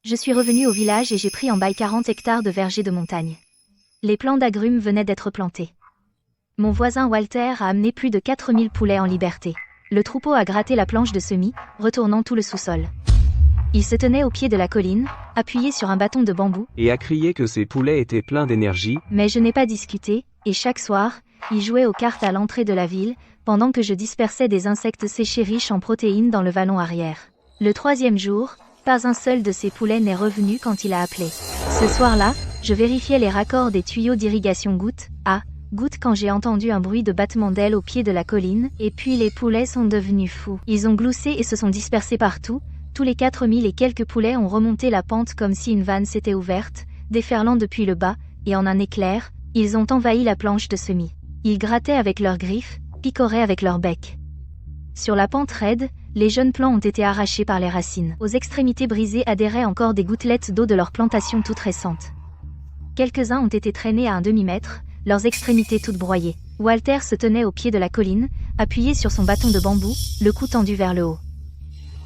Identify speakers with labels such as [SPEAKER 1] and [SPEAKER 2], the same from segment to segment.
[SPEAKER 1] Je suis revenu au village et j'ai pris en bail 40 hectares de vergers de montagne. Les plants d'agrumes venaient d'être plantés. Mon voisin Walter a amené plus de 4000 poulets en liberté. Le troupeau a gratté la planche de semis, retournant tout le sous-sol. Il se tenait au pied de la colline, appuyé sur un bâton de bambou,
[SPEAKER 2] et a crié que ses poulets étaient pleins d'énergie.
[SPEAKER 1] Mais je n'ai pas discuté, et chaque soir, il jouait aux cartes à l'entrée de la ville, pendant que je dispersais des insectes séchés riches en protéines dans le vallon arrière. Le 3e jour, pas un seul de ces poulets n'est revenu quand il a appelé. Ce soir-là, je vérifiais les raccords des tuyaux d'irrigation goutte à goutte quand j'ai entendu un bruit de battement d'ailes au pied de la colline, et puis les poulets sont devenus fous. Ils ont gloussé et se sont dispersés partout. Tous les 4000 et quelques poulets ont remonté la pente comme si une vanne s'était ouverte, déferlant depuis le bas, et en un éclair, ils ont envahi la planche de semis. Ils grattaient avec leurs griffes, picoraient avec leur bec. Sur la pente raide, les jeunes plants ont été arrachés par les racines. Aux extrémités brisées adhéraient encore des gouttelettes d'eau de leur plantation toute récente. Quelques-uns ont été traînés à un demi-mètre, leurs extrémités toutes broyées. Walter se tenait au pied de la colline, appuyé sur son bâton de bambou, le cou tendu vers le haut.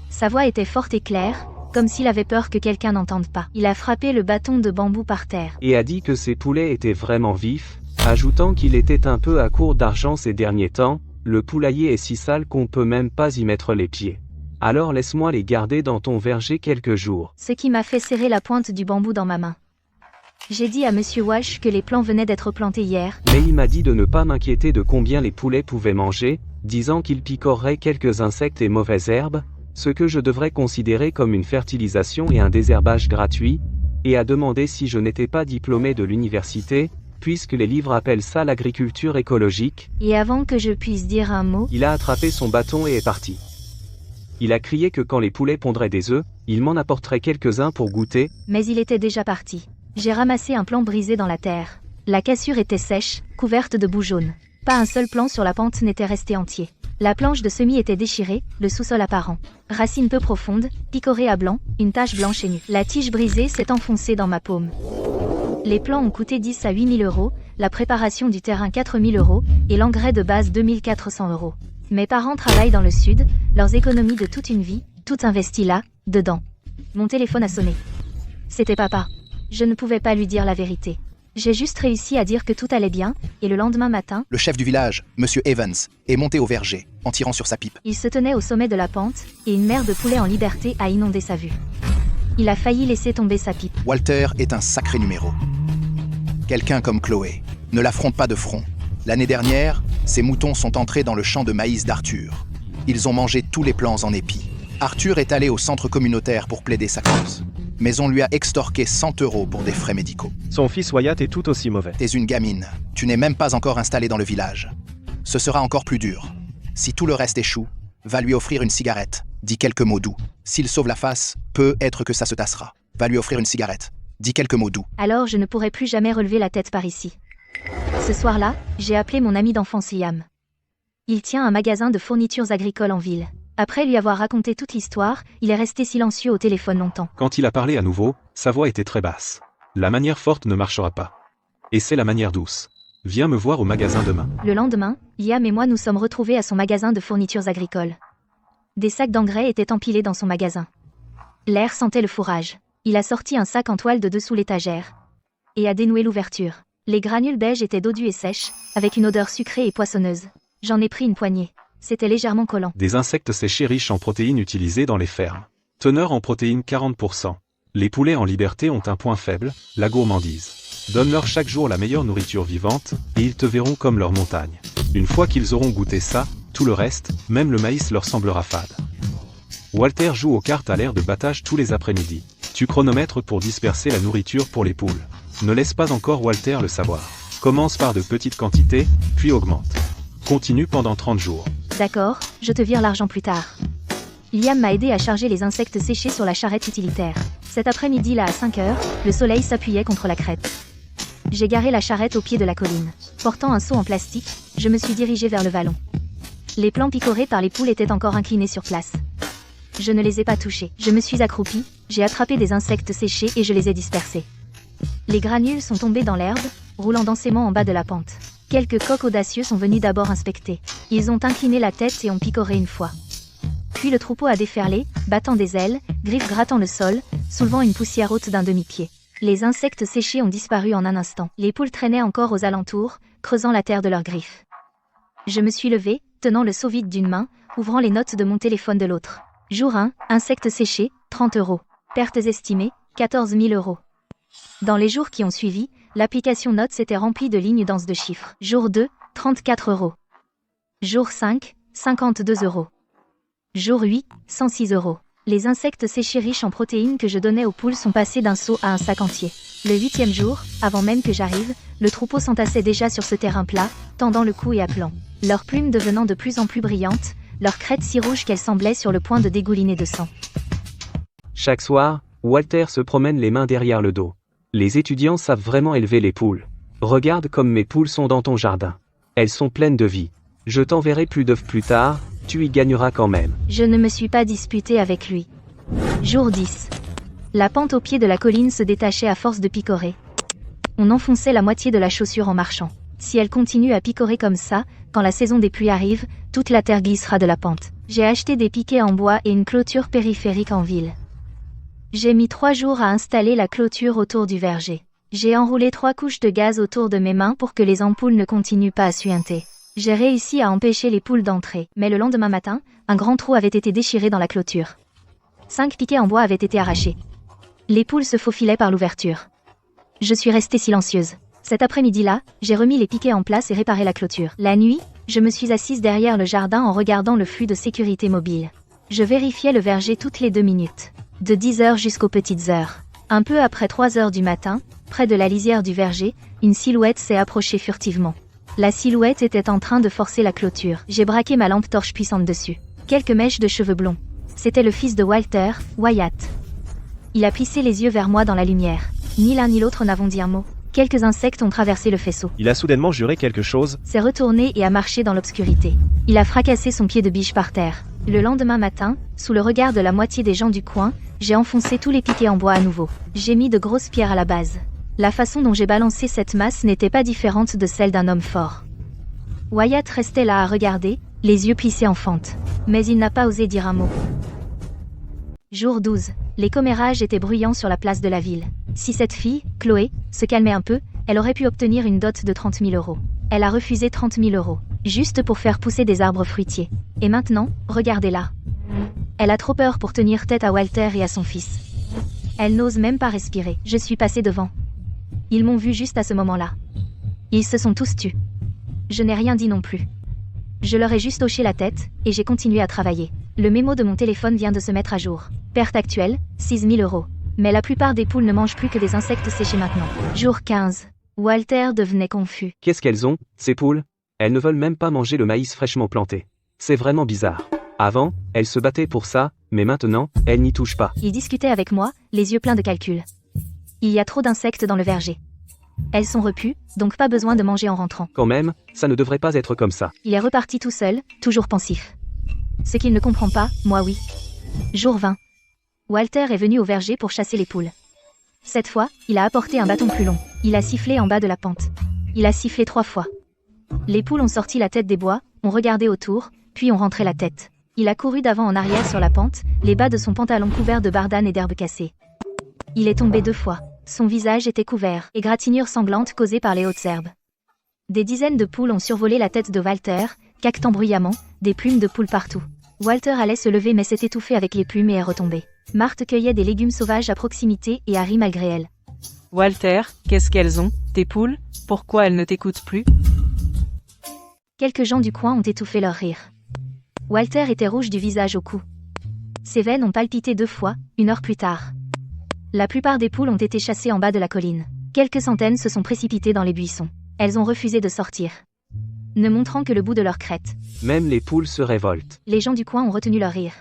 [SPEAKER 1] Sa voix était forte et claire, comme s'il avait peur que quelqu'un n'entende pas. Il a frappé le bâton de bambou par terre.
[SPEAKER 2] Et a dit que ses poulets étaient vraiment vifs, ajoutant qu'il était un peu à court d'argent ces derniers temps. Le poulailler est si sale qu'on peut même pas y mettre les pieds. Alors laisse-moi les garder dans ton verger quelques jours.
[SPEAKER 1] Ce qui m'a fait serrer la pointe du bambou dans ma main. J'ai dit à Monsieur Walsh que les plants venaient d'être plantés hier.
[SPEAKER 2] Mais il m'a dit de ne pas m'inquiéter de combien les poulets pouvaient manger, disant qu'ils picoreraient quelques insectes et mauvaises herbes, ce que je devrais considérer comme une fertilisation et un désherbage gratuit, et a demandé si je n'étais pas diplômé de l'université, puisque les livres appellent ça l'agriculture écologique.
[SPEAKER 1] Et avant que je puisse dire un mot,
[SPEAKER 2] il a attrapé son bâton et est parti. Il a crié que quand les poulets pondraient des œufs, il m'en apporterait quelques-uns pour goûter.
[SPEAKER 1] Mais il était déjà parti. J'ai ramassé un plant brisé dans la terre. La cassure était sèche, couverte de boue jaune. Pas un seul plant sur la pente n'était resté entier. La planche de semis était déchirée, le sous-sol apparent. Racines peu profondes, picorées à blanc, une tache blanche et nue. La tige brisée s'est enfoncée dans ma paume. Les plants ont coûté 10 à 8 000 euros, la préparation du terrain 4 000 euros, et l'engrais de base 2 400 euros. Mes parents travaillent dans le sud, leurs économies de toute une vie, tout investi là, dedans. Mon téléphone a sonné. C'était papa. Je ne pouvais pas lui dire la vérité. J'ai juste réussi à dire que tout allait bien, et le lendemain matin,
[SPEAKER 3] le chef du village, Monsieur Evans, est monté au verger, en tirant sur sa pipe.
[SPEAKER 1] Il se tenait au sommet de la pente, et une mer de poulets en liberté a inondé sa vue. Il a failli laisser tomber sa pipe.
[SPEAKER 3] Walter est un sacré numéro. Quelqu'un comme Chloé ne l'affronte pas de front. L'année dernière, ses moutons sont entrés dans le champ de maïs d'Arthur. Ils ont mangé tous les plants en épis. Arthur est allé au centre communautaire pour plaider sa cause. Mais on lui a extorqué 100 euros pour des frais médicaux.
[SPEAKER 2] Son fils Wyatt est tout aussi mauvais.
[SPEAKER 3] T'es une gamine. Tu n'es même pas encore installé dans le village. Ce sera encore plus dur. Si tout le reste échoue, va lui offrir une cigarette. Dis quelques mots doux. S'il sauve la face, peut être que ça se tassera. Va lui offrir une cigarette. Dis quelques mots doux.
[SPEAKER 1] Alors je ne pourrai plus jamais relever la tête par ici. Ce soir-là, j'ai appelé mon ami d'enfance Liam. Il tient un magasin de fournitures agricoles en ville. Après lui avoir raconté toute l'histoire, il est resté silencieux au téléphone longtemps.
[SPEAKER 4] Quand il a parlé à nouveau, sa voix était très basse. La manière forte ne marchera pas. Et c'est la manière douce. Viens me voir au magasin demain.
[SPEAKER 1] Le lendemain, Liam et moi nous sommes retrouvés à son magasin de fournitures agricoles. Des sacs d'engrais étaient empilés dans son magasin. L'air sentait le fourrage. Il a sorti un sac en toile de dessous l'étagère et a dénoué l'ouverture. Les granules beiges étaient dodus et sèches, avec une odeur sucrée et poissonneuse. J'en ai pris une poignée. C'était légèrement collant.
[SPEAKER 4] Des insectes séchés riches en protéines utilisées dans les fermes. Teneur en protéines 40%. Les poulets en liberté ont un point faible, la gourmandise. Donne-leur chaque jour la meilleure nourriture vivante, et ils te verront comme leur montagne. Une fois qu'ils auront goûté ça, tout le reste, même le maïs leur semblera fade. Walter joue aux cartes à l'air de battage tous les après-midi. Tu chronomètres pour disperser la nourriture pour les poules. Ne laisse pas encore Walter le savoir. Commence par de petites quantités, puis augmente. Continue pendant 30 jours.
[SPEAKER 1] D'accord, je te vire l'argent plus tard. Liam m'a aidé à charger les insectes séchés sur la charrette utilitaire. Cet après-midi là à 5 heures, le soleil s'appuyait contre la crête. J'ai garé la charrette au pied de la colline. Portant un seau en plastique, je me suis dirigé vers le vallon. Les plants picorés par les poules étaient encore inclinés sur place. Je ne les ai pas touchés. Je me suis accroupi, j'ai attrapé des insectes séchés et je les ai dispersés. Les granules sont tombés dans l'herbe, roulant densément en bas de la pente. Quelques coqs audacieux sont venus d'abord inspecter. Ils ont incliné la tête et ont picoré une fois. Puis le troupeau a déferlé, battant des ailes, griffes grattant le sol, soulevant une poussière haute d'un demi-pied. Les insectes séchés ont disparu en un instant. Les poules traînaient encore aux alentours, creusant la terre de leurs griffes. Je me suis levée, tenant le seau vide d'une main, ouvrant les notes de mon téléphone de l'autre. Jour 1, insectes séchés, 30 €. Pertes estimées, 14 000 €. Dans les jours qui ont suivi, l'application Notes était remplie de lignes denses de chiffres. Jour 2, 34 €. Jour 5, 52 €. Jour 8, 106 €. Les insectes séchés riches en protéines que je donnais aux poules sont passés d'un seau à un sac entier. Le 8e jour, avant même que j'arrive, le troupeau s'entassait déjà sur ce terrain plat, tendant le cou et appelant. Leurs plumes devenant de plus en plus brillantes, leurs crêtes si rouges qu'elles semblaient sur le point de dégouliner de sang.
[SPEAKER 2] Chaque soir, Walter se promène les mains derrière le dos. Les étudiants savent vraiment élever les poules. Regarde comme mes poules sont dans ton jardin. Elles sont pleines de vie. Je t'enverrai plus d'œufs plus tard, tu y gagneras quand même.
[SPEAKER 1] Je ne me suis pas disputée avec lui. Jour 10. La pente au pied de la colline se détachait à force de picorer. On enfonçait la moitié de la chaussure en marchant. Si elle continue à picorer comme ça, quand la saison des pluies arrive, toute la terre glissera de la pente. J'ai acheté des piquets en bois et une clôture périphérique en ville. J'ai mis 3 jours à installer la clôture autour du verger. J'ai enroulé 3 couches de gaz autour de mes mains pour que les ampoules ne continuent pas à suinter. J'ai réussi à empêcher les poules d'entrer, mais le lendemain matin, un grand trou avait été déchiré dans la clôture. 5 piquets en bois avaient été arrachés. Les poules se faufilaient par l'ouverture. Je suis restée silencieuse. Cet après-midi-là, j'ai remis les piquets en place et réparé la clôture. La nuit, je me suis assise derrière le jardin en regardant le flux de sécurité mobile. Je vérifiais le verger toutes les 2 minutes. De 10 heures jusqu'aux petites heures. Un peu après 3 heures du matin, près de la lisière du verger, une silhouette s'est approchée furtivement. La silhouette était en train de forcer la clôture. J'ai braqué ma lampe torche puissante dessus. Quelques mèches de cheveux blonds. C'était le fils de Walter, Wyatt. Il a plissé les yeux vers moi dans la lumière. Ni l'un ni l'autre n'avons dit un mot. Quelques insectes ont traversé le faisceau.
[SPEAKER 5] Il a soudainement juré quelque chose.
[SPEAKER 1] S'est retourné et a marché dans l'obscurité. Il a fracassé son pied de biche par terre. Le lendemain matin, sous le regard de la moitié des gens du coin, j'ai enfoncé tous les piquets en bois à nouveau. J'ai mis de grosses pierres à la base. La façon dont j'ai balancé cette masse n'était pas différente de celle d'un homme fort. Wyatt restait là à regarder, les yeux plissés en fente. Mais il n'a pas osé dire un mot. Jour 12. Les commérages étaient bruyants sur la place de la ville. Si cette fille, Chloé, se calmait un peu, elle aurait pu obtenir une dot de 30 000 €. Elle a refusé 30 000 €, juste pour faire pousser des arbres fruitiers. Et maintenant, regardez-la. Elle a trop peur pour tenir tête à Walter et à son fils. Elle n'ose même pas respirer. Je suis passée devant. Ils m'ont vu juste à ce moment-là. Ils se sont tous tus. Je n'ai rien dit non plus. Je leur ai juste hoché la tête, et j'ai continué à travailler. Le mémo de mon téléphone vient de se mettre à jour. Perte actuelle, 6 000 €. Mais la plupart des poules ne mangent plus que des insectes séchés maintenant. Jour 15. Walter devenait confus.
[SPEAKER 2] Qu'est-ce qu'elles ont, ces poules? Elles ne veulent même pas manger le maïs fraîchement planté. C'est vraiment bizarre. Avant, elles se battaient pour ça, mais maintenant, elles n'y touchent pas.
[SPEAKER 1] Il discutait avec moi, les yeux pleins de calculs. Il y a trop d'insectes dans le verger. Elles sont repues, donc pas besoin de manger en rentrant.
[SPEAKER 2] Quand même, ça ne devrait pas être comme ça.
[SPEAKER 1] Il est reparti tout seul, toujours pensif. Ce qu'il ne comprend pas, moi oui. Jour 20. Walter est venu au verger pour chasser les poules. Cette fois, il a apporté un bâton plus long. Il a sifflé en bas de la pente. Il a sifflé 3 fois. Les poules ont sorti la tête des bois, ont regardé autour, puis ont rentré la tête. Il a couru d'avant en arrière sur la pente, les bas de son pantalon couverts de bardanes et d'herbes cassées. Il est tombé 2 fois. Son visage était couvert, égratignures sanglantes causées par les hautes herbes. Des dizaines de poules ont survolé la tête de Walter, caquetant bruyamment, des plumes de poules partout. Walter allait se lever mais s'est étouffé avec les plumes et est retombé. Marthe cueillait des légumes sauvages à proximité et a ri malgré elle.
[SPEAKER 6] Walter, qu'est-ce qu'elles ont, tes poules? Pourquoi elles ne t'écoutent plus?
[SPEAKER 1] Quelques gens du coin ont étouffé leur rire. Walter était rouge du visage au cou. Ses veines ont palpité 2 fois, 1 heure plus tard. La plupart des poules ont été chassées en bas de la colline. Quelques centaines se sont précipitées dans les buissons. Elles ont refusé de sortir, ne montrant que le bout de leur crête.
[SPEAKER 2] Même les poules se révoltent.
[SPEAKER 1] Les gens du coin ont retenu leur rire.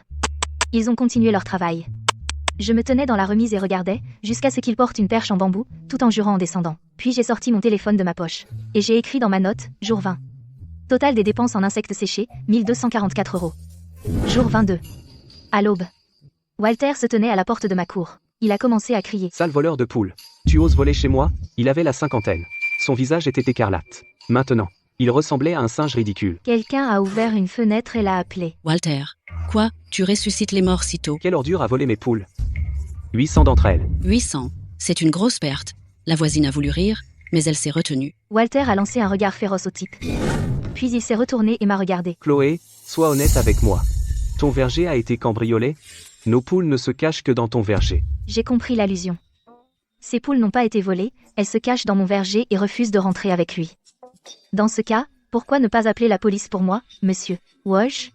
[SPEAKER 1] Ils ont continué leur travail. Je me tenais dans la remise et regardais, jusqu'à ce qu'ils portent une perche en bambou, tout en jurant en descendant. Puis j'ai sorti mon téléphone de ma poche. Et j'ai écrit dans ma note, jour 20. Total des dépenses en insectes séchés, 1244 €. Jour 22. À l'aube. Walter se tenait à la porte de ma cour. Il a commencé à crier.
[SPEAKER 2] Sale voleur de poules. Tu oses voler chez moi? Il avait la cinquantaine. Son visage était écarlate. Maintenant, Il ressemblait à un singe ridicule.
[SPEAKER 1] Quelqu'un a ouvert une fenêtre et l'a appelé.
[SPEAKER 5] Walter. Quoi? Tu ressuscites les morts si tôt?
[SPEAKER 2] Quelle ordure a volé mes poules? 800 d'entre elles.
[SPEAKER 5] 800. C'est une grosse perte. La voisine a voulu rire, mais elle s'est retenue.
[SPEAKER 1] Walter a lancé un regard féroce au type. Puis il s'est retourné et m'a regardé.
[SPEAKER 2] Chloé, sois honnête avec moi. Ton verger a été cambriolé? Nos poules ne se cachent que dans ton verger.
[SPEAKER 1] J'ai compris l'allusion. Ces poules n'ont pas été volées, elles se cachent dans mon verger et refusent de rentrer avec lui. Dans ce cas, pourquoi ne pas appeler la police pour moi, monsieur Walsh?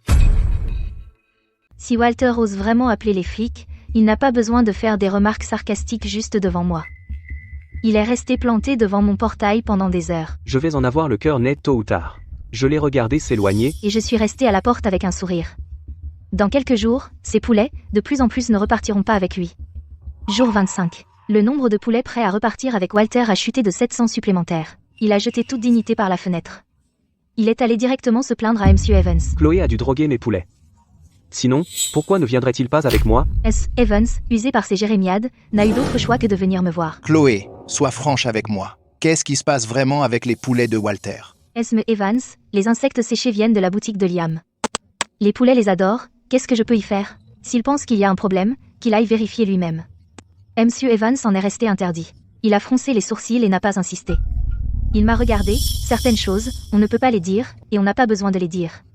[SPEAKER 1] Si Walter ose vraiment appeler les flics, il n'a pas besoin de faire des remarques sarcastiques juste devant moi. Il est resté planté devant mon portail pendant des heures.
[SPEAKER 2] Je vais en avoir le cœur net tôt ou tard. Je l'ai regardé s'éloigner.
[SPEAKER 1] Et je suis resté à la porte avec un sourire. Dans quelques jours, ces poulets, de plus en plus, ne repartiront pas avec lui. Jour 25. Le nombre de poulets prêts à repartir avec Walter a chuté de 700 supplémentaires. Il a jeté toute dignité par la fenêtre. Il est allé directement se plaindre à Monsieur Evans.
[SPEAKER 2] Chloé a dû droguer mes poulets. Sinon, pourquoi ne viendrait-il pas avec moi?
[SPEAKER 1] Evans, usé par ses jérémiades, n'a eu d'autre choix que de venir me voir.
[SPEAKER 3] Chloé, sois franche avec moi. Qu'est-ce qui se passe vraiment avec les poulets de Walter?
[SPEAKER 1] Evans, les insectes séchés viennent de la boutique de Liam. Les poulets les adorent, qu'est-ce que je peux y faire? S'il pense qu'il y a un problème, qu'il aille vérifier lui-même. Monsieur Evans en est resté interdit. Il a froncé les sourcils et n'a pas insisté. Il m'a regardé, certaines choses, on ne peut pas les dire, et on n'a pas besoin de les dire.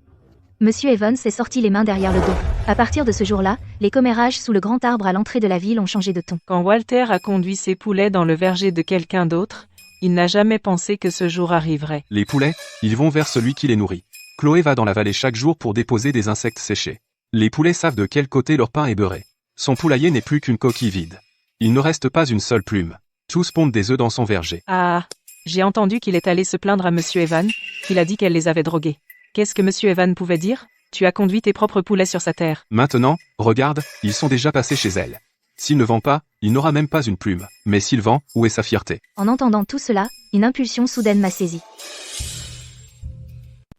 [SPEAKER 1] Monsieur Evans est sorti les mains derrière le dos. À partir de ce jour-là, les commérages sous le grand arbre à l'entrée de la ville ont changé de ton.
[SPEAKER 6] Quand Walter a conduit ses poulets dans le verger de quelqu'un d'autre, il n'a jamais pensé que ce jour arriverait.
[SPEAKER 4] Les poulets, ils vont vers celui qui les nourrit. Chloé va dans la vallée chaque jour pour déposer des insectes séchés. Les poulets savent de quel côté leur pain est beurré. Son poulailler n'est plus qu'une coquille vide. Il ne reste pas une seule plume. Tous pondent des œufs dans son verger.
[SPEAKER 6] Ah, j'ai entendu qu'il est allé se plaindre à Monsieur Evan, qu'il a dit qu'elle les avait drogués. Qu'est-ce que Monsieur Evan pouvait dire? Tu as conduit tes propres poulets sur sa terre.
[SPEAKER 4] Maintenant, regarde, ils sont déjà passés chez elle. S'il ne vend pas, il n'aura même pas une plume. Mais s'il vend, où est sa fierté?
[SPEAKER 1] En entendant tout cela, une impulsion soudaine m'a saisi.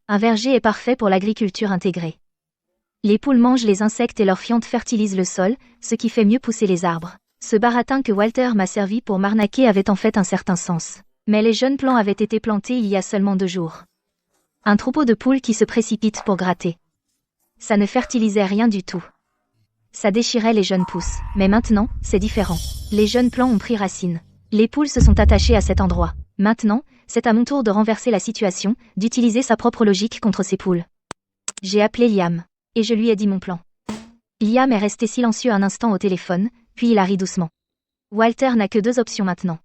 [SPEAKER 1] Un verger est parfait pour l'agriculture intégrée. Les poules mangent les insectes et leurs fientes fertilisent le sol, ce qui fait mieux pousser les arbres. Ce baratin que Walter m'a servi pour m'arnaquer avait en fait un certain sens. Mais les jeunes plants avaient été plantés il y a seulement 2 jours. Un troupeau de poules qui se précipite pour gratter. Ça ne fertilisait rien du tout. Ça déchirait les jeunes pousses. Mais maintenant, c'est différent. Les jeunes plants ont pris racine. Les poules se sont attachées à cet endroit. Maintenant, c'est à mon tour de renverser la situation, d'utiliser sa propre logique contre ces poules. J'ai appelé Liam. Et je lui ai dit mon plan. Liam est resté silencieux un instant au téléphone, puis il a ri doucement. Walter n'a que 2 options maintenant.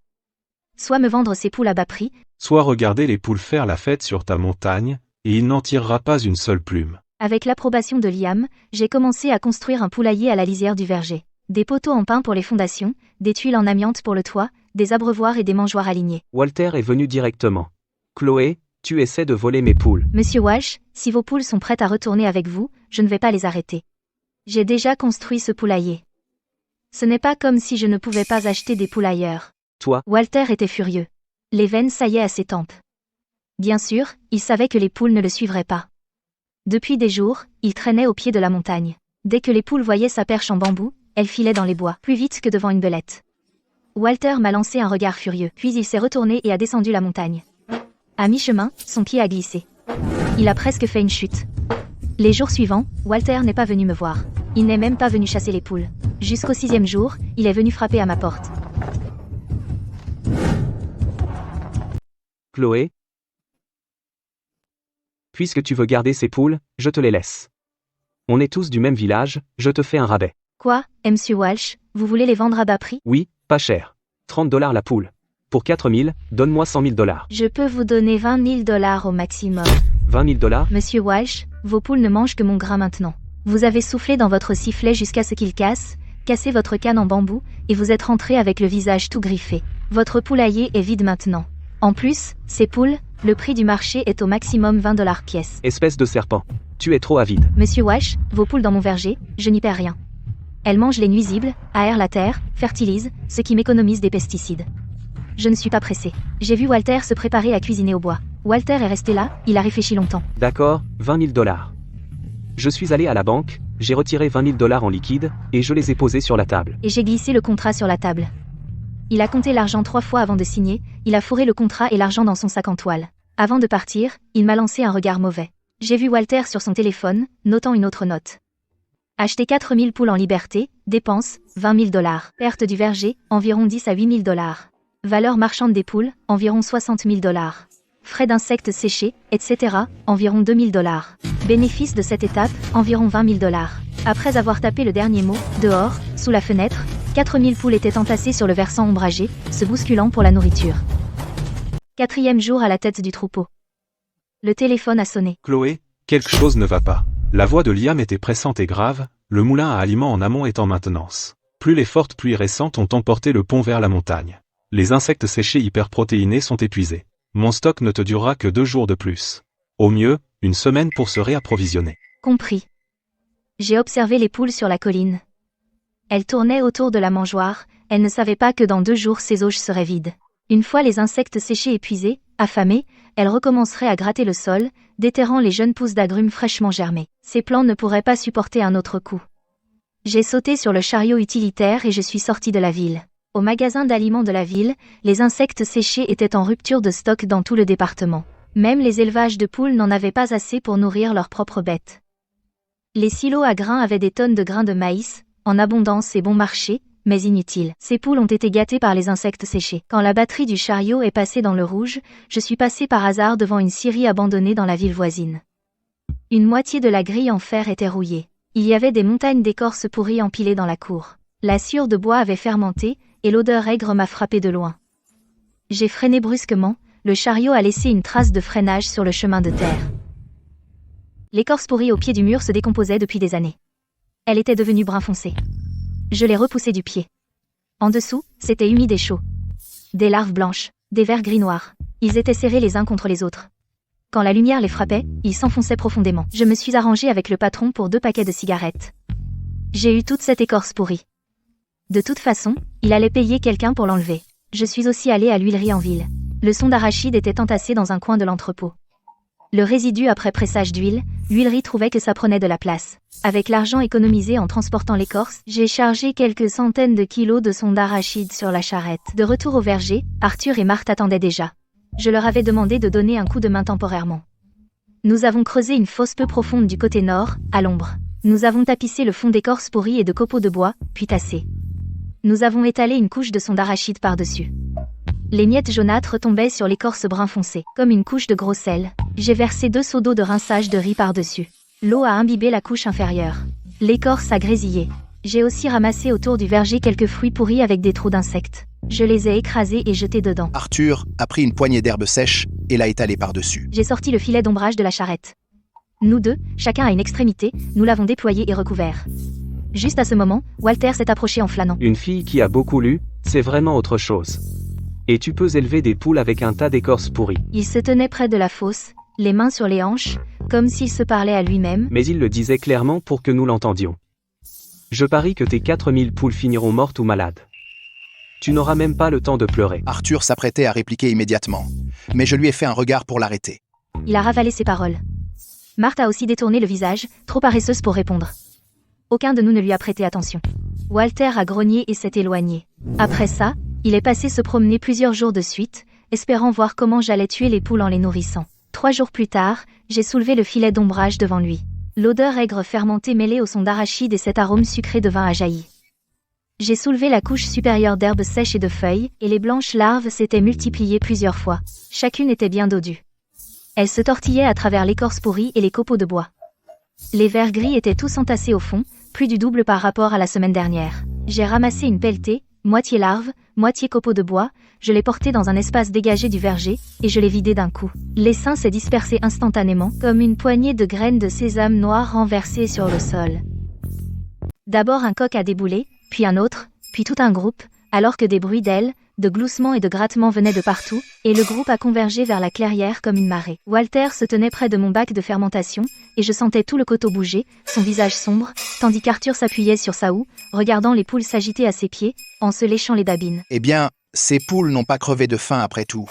[SPEAKER 1] Soit me vendre ses poules à bas prix,
[SPEAKER 4] soit regarder les poules faire la fête sur ta montagne, et il n'en tirera pas une seule plume.
[SPEAKER 1] Avec l'approbation de Liam, j'ai commencé à construire un poulailler à la lisière du verger. Des poteaux en pin pour les fondations, des tuiles en amiante pour le toit, des abreuvoirs et des mangeoires alignés.
[SPEAKER 2] Walter est venu directement. Chloé, tu essaies de voler mes poules.
[SPEAKER 1] Monsieur Walsh, si vos poules sont prêtes à retourner avec vous, je ne vais pas les arrêter. J'ai déjà construit ce poulailler. Ce n'est pas comme si je ne pouvais pas acheter des poules ailleurs.
[SPEAKER 2] Toi,
[SPEAKER 1] Walter était furieux. Les veines saillaient à ses tempes. Bien sûr, il savait que les poules ne le suivraient pas. Depuis des jours, il traînait au pied de la montagne. Dès que les poules voyaient sa perche en bambou, elles filaient dans les bois, plus vite que devant une belette. Walter m'a lancé un regard furieux, puis il s'est retourné et a descendu la montagne. À mi-chemin, son pied a glissé. Il a presque fait une chute. Les jours suivants, Walter n'est pas venu me voir. Il n'est même pas venu chasser les poules. Jusqu'au 6e jour, il est venu frapper à ma porte.
[SPEAKER 2] Chloé, puisque tu veux garder ces poules, je te les laisse. On est tous du même village, je te fais un rabais.
[SPEAKER 1] Quoi, Monsieur Walsh, vous voulez les vendre à bas prix?
[SPEAKER 2] Oui, pas cher. $30 la poule. Pour 4000, donne-moi $100 000.
[SPEAKER 1] Je peux vous donner $20 000 au maximum.
[SPEAKER 2] $20 000?
[SPEAKER 1] Monsieur Walsh, vos poules ne mangent que mon grain maintenant. Vous avez soufflé dans votre sifflet jusqu'à ce qu'il casse, cassé votre canne en bambou, et vous êtes rentré avec le visage tout griffé. Votre poulailler est vide maintenant. En plus, ces poules, le prix du marché est au maximum $20 pièce.
[SPEAKER 2] Espèce de serpent. Tu es trop avide.
[SPEAKER 1] Monsieur Walsh, vos poules dans mon verger, je n'y perds rien. Elles mangent les nuisibles, aèrent la terre, fertilisent, ce qui m'économise des pesticides. Je ne suis pas pressé. J'ai vu Walter se préparer à cuisiner au bois. Walter est resté là, il a réfléchi longtemps.
[SPEAKER 2] D'accord, $20 000. Je suis allé à la banque, j'ai retiré $20 000 en liquide, et je les ai posés sur la table.
[SPEAKER 1] Et j'ai glissé le contrat sur la table. Il a compté l'argent 3 fois avant de signer, il a fourré le contrat et l'argent dans son sac en toile. Avant de partir, il m'a lancé un regard mauvais. J'ai vu Walter sur son téléphone, notant une autre note. Acheter 4000 poules en liberté, dépenses, $20 000. Perte du verger, environ 10 à 8 000 $. Valeur marchande des poules, environ $60 000. Frais d'insectes séchés, etc., environ $2 000. Bénéfice de cette étape, environ $20 000. Après avoir tapé le dernier mot, dehors, sous la fenêtre, 4000 poules étaient entassées sur le versant ombragé, se bousculant pour la nourriture. 4e jour à la tête du troupeau. Le téléphone a sonné.
[SPEAKER 4] Chloé, quelque chose ne va pas. La voix de Liam était pressante et grave, le moulin à aliments en amont est en maintenance. Plus les fortes pluies récentes ont emporté le pont vers la montagne. Les insectes séchés hyperprotéinés sont épuisés. Mon stock ne te durera que 2 jours de plus. Au mieux, 1 semaine pour se réapprovisionner.
[SPEAKER 1] Compris. J'ai observé les poules sur la colline. Elles tournaient autour de la mangeoire, elles ne savaient pas que dans 2 jours ces auges seraient vides. Une fois les insectes séchés épuisés, affamés, elles recommenceraient à gratter le sol, déterrant les jeunes pousses d'agrumes fraîchement germées. Ces plants ne pourraient pas supporter un autre coup. J'ai sauté sur le chariot utilitaire et je suis sorti de la ville. Au magasin d'aliments de la ville, les insectes séchés étaient en rupture de stock dans tout le département. Même les élevages de poules n'en avaient pas assez pour nourrir leurs propres bêtes. Les silos à grains avaient des tonnes de grains de maïs, en abondance et bon marché, mais inutiles. Ces poules ont été gâtées par les insectes séchés. Quand la batterie du chariot est passée dans le rouge, je suis passé par hasard devant une scierie abandonnée dans la ville voisine. Une moitié de la grille en fer était rouillée. Il y avait des montagnes d'écorce pourries empilées dans la cour. La sciure de bois avait fermenté, et l'odeur aigre m'a frappé de loin. J'ai freiné brusquement, le chariot a laissé une trace de freinage sur le chemin de terre. L'écorce pourrie au pied du mur se décomposait depuis des années. Elle était devenue brun foncé. Je l'ai repoussée du pied. En dessous, c'était humide et chaud. Des larves blanches, des vers gris-noirs. Ils étaient serrés les uns contre les autres. Quand la lumière les frappait, ils s'enfonçaient profondément. Je me suis arrangé avec le patron pour 2 paquets de cigarettes. J'ai eu toute cette écorce pourrie. De toute façon, il allait payer quelqu'un pour l'enlever. Je suis aussi allé à l'huilerie en ville. Le son d'arachide était entassé dans un coin de l'entrepôt. Le résidu après pressage d'huile, l'huilerie trouvait que ça prenait de la place. Avec l'argent économisé en transportant l'écorce, j'ai chargé quelques centaines de kilos de son d'arachide sur la charrette. De retour au verger, Arthur et Marthe attendaient déjà. Je leur avais demandé de donner un coup de main temporairement. Nous avons creusé une fosse peu profonde du côté nord, à l'ombre. Nous avons tapissé le fond d'écorce pourrie et de copeaux de bois, puis tassé. Nous avons étalé une couche de son d'arachide par-dessus. Les miettes jaunâtres tombaient sur l'écorce brun foncé, comme une couche de gros sel. J'ai versé 2 seaux d'eau de rinçage de riz par-dessus. L'eau a imbibé la couche inférieure. L'écorce a grésillé. J'ai aussi ramassé autour du verger quelques fruits pourris avec des trous d'insectes. Je les ai écrasés et jetés dedans.
[SPEAKER 3] Arthur a pris une poignée d'herbe sèche et l'a étalée par-dessus.
[SPEAKER 1] J'ai sorti le filet d'ombrage de la charrette. Nous deux, chacun à une extrémité, nous l'avons déployé et recouvert. Juste à ce moment, Walter s'est approché en flânant.
[SPEAKER 2] Une fille qui a beaucoup lu, c'est vraiment autre chose. Et tu peux élever des poules avec un tas d'écorce pourrie.
[SPEAKER 1] Il se tenait près de la fosse, les mains sur les hanches, comme s'il se parlait à lui-même.
[SPEAKER 2] Mais il le disait clairement pour que nous l'entendions. Je parie que tes 4000 poules finiront mortes ou malades. Tu n'auras même pas le temps de pleurer.
[SPEAKER 3] Arthur s'apprêtait à répliquer immédiatement, mais je lui ai fait un regard pour l'arrêter.
[SPEAKER 1] Il a ravalé ses paroles. Marthe a aussi détourné le visage, trop paresseuse pour répondre. Aucun de nous ne lui a prêté attention. Walter a grogné et s'est éloigné. Après ça, il est passé se promener plusieurs jours de suite, espérant voir comment j'allais tuer les poules en les nourrissant. 3 jours plus tard, j'ai soulevé le filet d'ombrage devant lui. L'odeur aigre fermentée mêlée au son d'arachide et cet arôme sucré de vin a jailli. J'ai soulevé la couche supérieure d'herbes sèches et de feuilles, et les blanches larves s'étaient multipliées plusieurs fois. Chacune était bien dodue. Elles se tortillaient à travers l'écorce pourrie et les copeaux de bois. Les vers gris étaient tous entassés au fond, plus du double par rapport à la semaine dernière. J'ai ramassé une pelletée, moitié larve, moitié copeaux de bois, je l'ai portée dans un espace dégagé du verger, et je l'ai vidée d'un coup. L'essaim s'est dispersé instantanément, comme une poignée de graines de sésame noir renversées sur le sol. D'abord un coq a déboulé, puis un autre, puis tout un groupe, alors que des bruits d'ailes, de gloussements et de grattements venaient de partout, et le groupe a convergé vers la clairière comme une marée. Walter se tenait près de mon bac de fermentation, et je sentais tout le coteau bouger, son visage sombre, tandis qu'Arthur s'appuyait sur sa houe, regardant les poules s'agiter à ses pieds, en se léchant les babines.
[SPEAKER 3] Eh bien, ces poules n'ont pas crevé de faim après tout.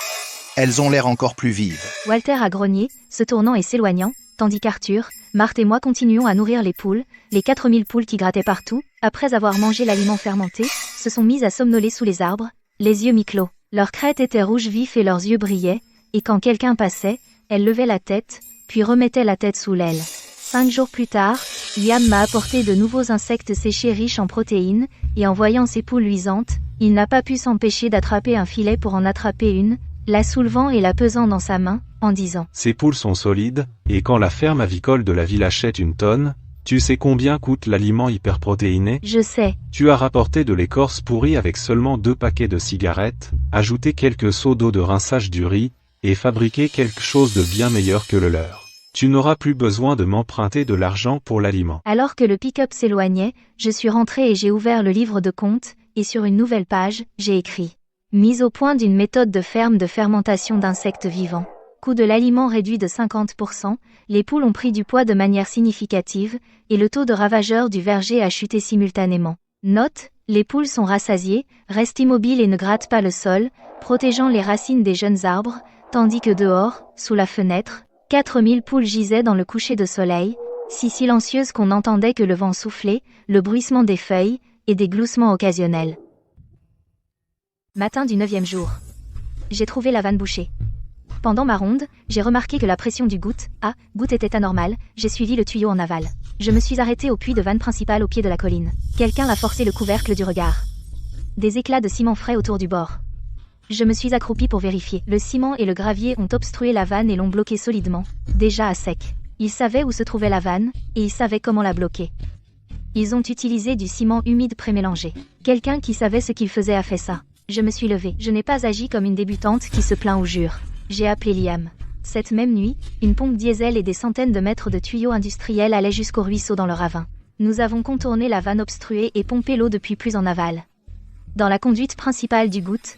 [SPEAKER 3] Elles ont l'air encore plus vives.
[SPEAKER 1] Walter a grogné, se tournant et s'éloignant, tandis qu'Arthur, Marthe et moi continuions à nourrir les poules, les 4000 poules qui grattaient partout, après avoir mangé l'aliment fermenté, se sont mises à somnoler sous les arbres, les yeux mi-clos. Leurs crêtes étaient rouges vifs et leurs yeux brillaient, et quand quelqu'un passait, elle levait la tête, puis remettait la tête sous l'aile. 5 jours plus tard, Liam m'a apporté de nouveaux insectes séchés riches en protéines, et en voyant ces poules luisantes, il n'a pas pu s'empêcher d'attraper un filet pour en attraper une, la soulevant et la pesant dans sa main, en disant «
[SPEAKER 4] Ces poules sont solides, et quand la ferme avicole de la ville achète une tonne, tu sais combien coûte l'aliment hyperprotéiné ?
[SPEAKER 1] Je sais.
[SPEAKER 4] Tu as rapporté de l'écorce pourrie avec seulement 2 paquets de cigarettes, ajouté quelques seaux d'eau de rinçage du riz, et fabriqué quelque chose de bien meilleur que le leur. Tu n'auras plus besoin de m'emprunter de l'argent pour l'aliment. »
[SPEAKER 1] Alors que le pick-up s'éloignait, je suis rentré et j'ai ouvert le livre de comptes, et sur une nouvelle page, j'ai écrit « Mise au point d'une méthode de ferme de fermentation d'insectes vivants. Coût de l'aliment réduit de 50%, les poules ont pris du poids de manière significative, et le taux de ravageurs du verger a chuté simultanément. Note, les poules sont rassasiées, restent immobiles et ne grattent pas le sol, protégeant les racines des jeunes arbres, tandis que dehors, sous la fenêtre, 4000 poules gisaient dans le coucher de soleil, si silencieuses qu'on n'entendait que le vent souffler, le bruissement des feuilles, et des gloussements occasionnels. Matin du 9e jour. J'ai trouvé la vanne bouchée. Pendant ma ronde, j'ai remarqué que la pression du goutte était anormale, j'ai suivi le tuyau en aval. Je me suis arrêté au puits de vanne principal au pied de la colline. Quelqu'un a forcé le couvercle du regard. Des éclats de ciment frais autour du bord. Je me suis accroupi pour vérifier. Le ciment et le gravier ont obstrué la vanne et l'ont bloquée solidement, déjà à sec. Ils savaient où se trouvait la vanne, et ils savaient comment la bloquer. Ils ont utilisé du ciment humide prémélangé. Quelqu'un qui savait ce qu'il faisait a fait ça. Je me suis levée. Je n'ai pas agi comme une débutante qui se plaint ou jure. J'ai appelé Liam. Cette même nuit, une pompe diesel et des centaines de mètres de tuyaux industriels allaient jusqu'au ruisseau dans le ravin. Nous avons contourné la vanne obstruée et pompé l'eau depuis plus en aval. Dans la conduite principale du goutte.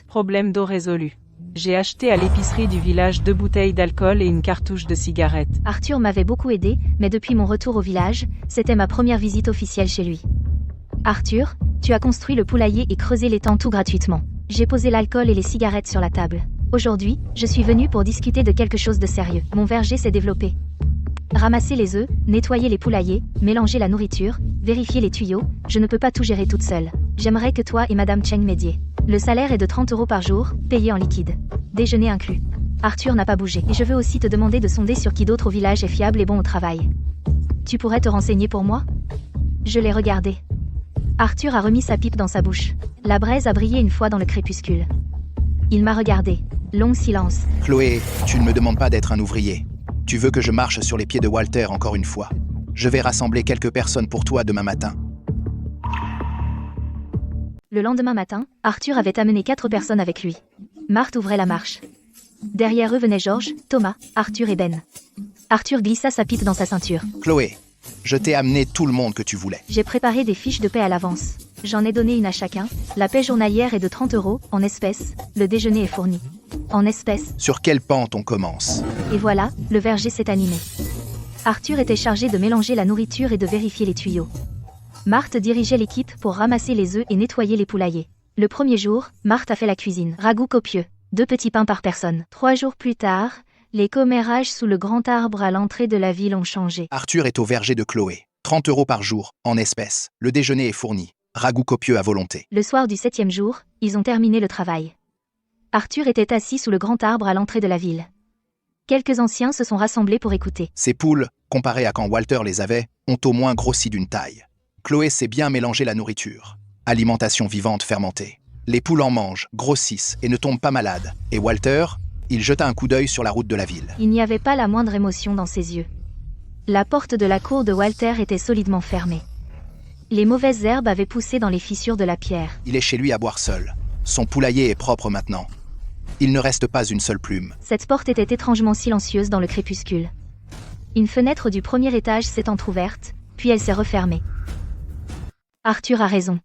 [SPEAKER 6] Problème d'eau résolu. J'ai acheté à l'épicerie du village 2 bouteilles d'alcool et une cartouche de cigarettes.
[SPEAKER 1] Arthur m'avait beaucoup aidé, mais depuis mon retour au village, c'était ma première visite officielle chez lui. Arthur, tu as construit le poulailler et creusé l'étang tout gratuitement. J'ai posé l'alcool et les cigarettes sur la table. Aujourd'hui, je suis venu pour discuter de quelque chose de sérieux. Mon verger s'est développé. Ramasser les œufs, nettoyer les poulaillers, mélanger la nourriture, vérifier les tuyaux, je ne peux pas tout gérer toute seule. J'aimerais que toi et Madame Cheng m'aidiez. Le salaire est de 30 € par jour, payé en liquide. Déjeuner inclus. Arthur n'a pas bougé. Et je veux aussi te demander de sonder sur qui d'autre au village est fiable et bon au travail. Tu pourrais te renseigner pour moi ? Je l'ai regardé. Arthur a remis sa pipe dans sa bouche. La braise a brillé une fois dans le crépuscule. Il m'a regardé. Long silence.
[SPEAKER 3] Chloé, tu ne me demandes pas d'être un ouvrier. Tu veux que je marche sur les pieds de Walter encore une fois. Je vais rassembler quelques personnes pour toi demain matin.
[SPEAKER 1] Le lendemain matin, Arthur avait amené 4 personnes avec lui. Marthe ouvrait la marche. Derrière eux venaient Georges, Thomas, Arthur et Ben. Arthur glissa sa pipe dans sa ceinture.
[SPEAKER 3] Chloé, je t'ai amené tout le monde que tu voulais.
[SPEAKER 1] J'ai préparé des fiches de paie à l'avance. J'en ai donné une à chacun. La paie journalière est de 30 € en espèces. Le déjeuner est fourni. En espèces.
[SPEAKER 3] Sur quelle pente on commence ?
[SPEAKER 1] Et voilà, le verger s'est animé. Arthur était chargé de mélanger la nourriture et de vérifier les tuyaux. Marthe dirigeait l'équipe pour ramasser les œufs et nettoyer les poulaillers. Le premier jour, Marthe a fait la cuisine. Ragoût copieux. 2 petits pains par personne. 3 jours plus tard, les commérages sous le grand arbre à l'entrée de la ville ont changé.
[SPEAKER 3] Arthur est au verger de Chloé. 30 € par jour, en espèces. Le déjeuner est fourni. Ragoût copieux à volonté.
[SPEAKER 1] Le soir du 7e jour, ils ont terminé le travail. Arthur était assis sous le grand arbre à l'entrée de la ville. Quelques anciens se sont rassemblés pour écouter.
[SPEAKER 3] Ces poules, comparées à quand Walter les avait, ont au moins grossi d'une taille. Chloé sait bien mélanger la nourriture. Alimentation vivante fermentée. Les poules en mangent, grossissent et ne tombent pas malades. Et Walter, il jeta un coup d'œil sur la route de la ville.
[SPEAKER 1] Il n'y avait pas la moindre émotion dans ses yeux. La porte de la cour de Walter était solidement fermée. Les mauvaises herbes avaient poussé dans les fissures de la pierre.
[SPEAKER 3] Il est chez lui à boire seul. Son poulailler est propre maintenant. Il ne reste pas une seule plume.
[SPEAKER 1] Cette porte était étrangement silencieuse dans le crépuscule. Une fenêtre du premier étage s'est entr'ouverte, puis elle s'est refermée. Arthur a raison.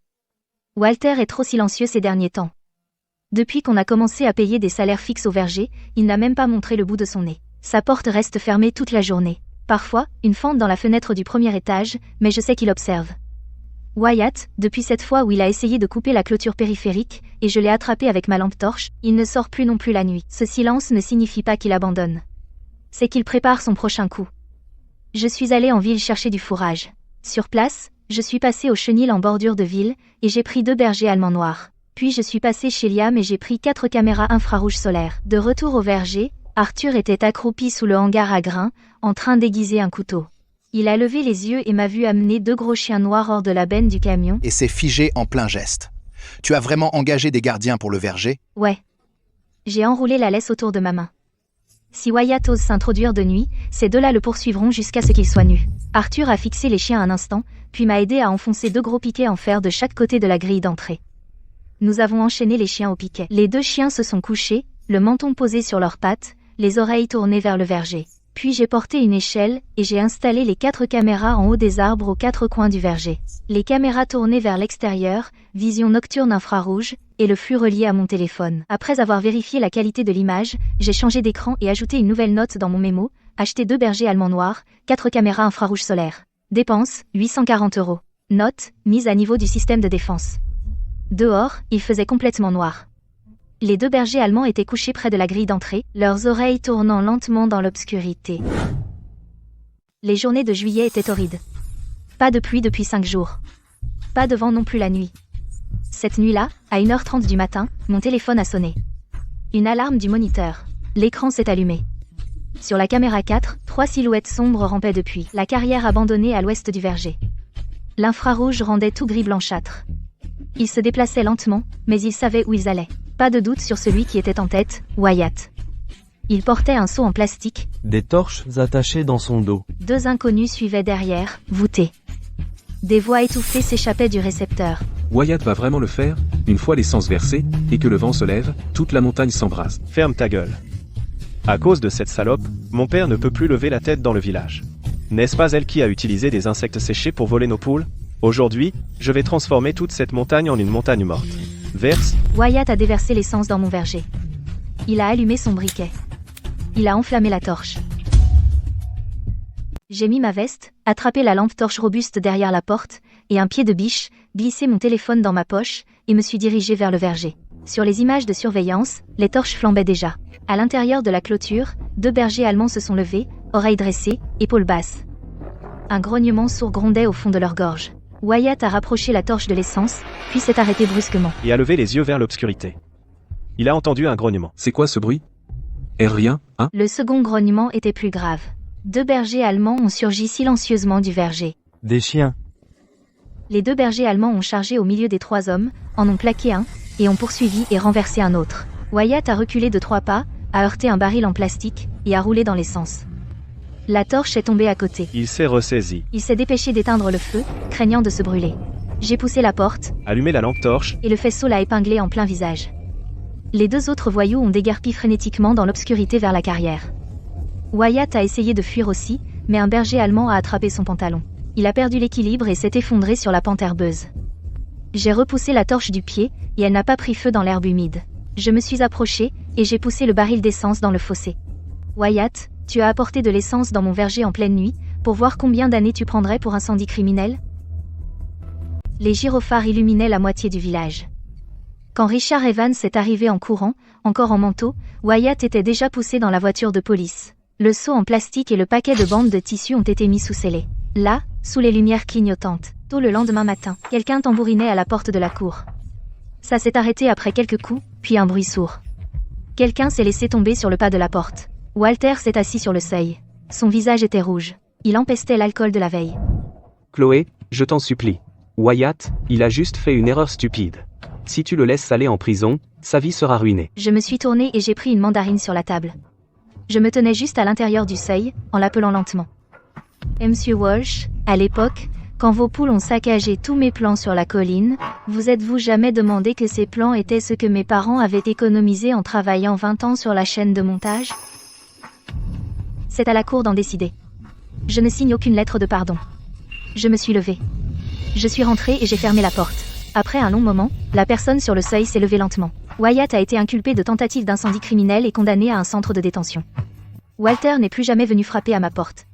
[SPEAKER 1] Walter est trop silencieux ces derniers temps. Depuis qu'on a commencé à payer des salaires fixes au verger, il n'a même pas montré le bout de son nez. Sa porte reste fermée toute la journée. Parfois, une fente dans la fenêtre du premier étage, mais je sais qu'il observe. Wyatt, depuis cette fois où il a essayé de couper la clôture périphérique, et je l'ai attrapé avec ma lampe torche, il ne sort plus non plus la nuit. Ce silence ne signifie pas qu'il abandonne. C'est qu'il prépare son prochain coup. Je suis allé en ville chercher du fourrage. Sur place, je suis passé au chenil en bordure de ville, et j'ai pris 2 bergers allemands noirs. Puis je suis passé chez Liam et j'ai pris 4 caméras infrarouges solaires. De retour au verger, Arthur était accroupi sous le hangar à grains, en train d'aiguiser un couteau. Il a levé les yeux et m'a vu amener 2 gros chiens noirs hors de la benne du camion.
[SPEAKER 3] Et s'est figé en plein geste. Tu as vraiment engagé des gardiens pour le verger?
[SPEAKER 1] Ouais. J'ai enroulé la laisse autour de ma main. Si Wyatt ose s'introduire de nuit, ces deux-là le poursuivront jusqu'à ce qu'il soit nu. Arthur a fixé les chiens un instant, puis m'a aidé à enfoncer 2 gros piquets en fer de chaque côté de la grille d'entrée. Nous avons enchaîné les chiens au piquet. Les 2 chiens se sont couchés, le menton posé sur leurs pattes, les oreilles tournées vers le verger. Puis j'ai porté une échelle, et j'ai installé les 4 caméras en haut des arbres aux 4 coins du verger. Les caméras tournées vers l'extérieur, vision nocturne infrarouge, et le flux relié à mon téléphone. Après avoir vérifié la qualité de l'image, j'ai changé d'écran et ajouté une nouvelle note dans mon mémo, acheté 2 bergers allemands noirs, 4 caméras infrarouges solaires. Dépense, 840 €. Note, mise à niveau du système de défense. Dehors, il faisait complètement noir. Les 2 bergers allemands étaient couchés près de la grille d'entrée, leurs oreilles tournant lentement dans l'obscurité. Les journées de juillet étaient torrides. Pas de pluie depuis 5 jours. Pas de vent non plus la nuit. Cette nuit-là, à 1h30 du matin, mon téléphone a sonné. Une alarme du moniteur. L'écran s'est allumé. Sur la caméra 4, 3 silhouettes sombres rampaient depuis la carrière abandonnée à l'ouest du verger. L'infrarouge rendait tout gris blanchâtre. Ils se déplaçaient lentement, mais ils savaient où ils allaient. Pas de doute sur celui qui était en tête, Wyatt. Il portait un seau en plastique.
[SPEAKER 7] Des torches attachées dans son dos.
[SPEAKER 1] 2 inconnus suivaient derrière, voûtés. Des voix étouffées s'échappaient du récepteur.
[SPEAKER 4] Wyatt va vraiment le faire, une fois l'essence versée, et que le vent se lève, toute la montagne s'embrase.
[SPEAKER 8] Ferme ta gueule. À cause de cette salope, mon père ne peut plus lever la tête dans le village. N'est-ce pas elle qui a utilisé des insectes séchés pour voler nos poules? Aujourd'hui, je vais transformer toute cette montagne en une montagne morte. Verse.
[SPEAKER 1] Wyatt a déversé l'essence dans mon verger. Il a allumé son briquet. Il a enflammé la torche. J'ai mis ma veste, attrapé la lampe torche robuste derrière la porte, et un pied de biche, glissé mon téléphone dans ma poche, et me suis dirigé vers le verger. Sur les images de surveillance, les torches flambaient déjà. À l'intérieur de la clôture, 2 bergers allemands se sont levés, oreilles dressées, épaules basses. Un grognement sourd grondait au fond de leur gorge. Wyatt a rapproché la torche de l'essence, puis s'est arrêté brusquement.
[SPEAKER 8] Et a levé les yeux vers l'obscurité. Il a entendu un grognement.
[SPEAKER 4] C'est quoi ce bruit? Rien, hein?
[SPEAKER 1] Le second grognement était plus grave. 2 bergers allemands ont surgi silencieusement du verger.
[SPEAKER 7] Des chiens.
[SPEAKER 1] Les 2 bergers allemands ont chargé au milieu des 3 hommes, en ont plaqué un, et ont poursuivi et renversé un autre. Wyatt a reculé de 3 pas, a heurté un baril en plastique, et a roulé dans l'essence. La torche est tombée à côté.
[SPEAKER 8] Il s'est ressaisi.
[SPEAKER 1] Il s'est dépêché d'éteindre le feu, craignant de se brûler. J'ai poussé la porte,
[SPEAKER 8] Allumé la lampe torche,
[SPEAKER 1] et le faisceau l'a épinglé en plein visage. Les 2 autres voyous ont déguerpi frénétiquement dans l'obscurité vers la carrière. Wyatt a essayé de fuir aussi, mais un berger allemand a attrapé son pantalon. Il a perdu l'équilibre et s'est effondré sur la pente herbeuse. J'ai repoussé la torche du pied, et elle n'a pas pris feu dans l'herbe humide. Je me suis approché, et j'ai poussé le baril d'essence dans le fossé. Wyatt, tu as apporté de l'essence dans mon verger en pleine nuit, pour voir combien d'années tu prendrais pour incendie criminel? Les gyrophares illuminaient la moitié du village. Quand Richard Evans est arrivé en courant, encore en manteau, Wyatt était déjà poussé dans la voiture de police. Le seau en plastique et le paquet de bandes de tissu ont été mis sous scellé. Là, sous les lumières clignotantes, tôt le lendemain matin, quelqu'un tambourinait à la porte de la cour. Ça s'est arrêté après quelques coups, puis un bruit sourd. Quelqu'un s'est laissé tomber sur le pas de la porte. Walter s'est assis sur le seuil. Son visage était rouge. Il empestait l'alcool de la veille.
[SPEAKER 2] Chloé, je t'en supplie. Wyatt, il a juste fait une erreur stupide. Si tu le laisses aller en prison, sa vie sera ruinée.
[SPEAKER 1] Je me suis tournée et j'ai pris une mandarine sur la table. Je me tenais juste à l'intérieur du seuil, en l'appelant lentement. Monsieur Walsh, à l'époque, quand vos poules ont saccagé tous mes plans sur la colline, vous êtes-vous jamais demandé que ces plans étaient ce que mes parents avaient économisé en travaillant 20 ans sur la chaîne de montage? C'est à la cour d'en décider. Je ne signe aucune lettre de pardon. Je me suis levée. Je suis rentrée et j'ai fermé la porte. Après un long moment, la personne sur le seuil s'est levée lentement. Wyatt a été inculpé de tentative d'incendie criminel et condamné à un centre de détention. Walter n'est plus jamais venu frapper à ma porte.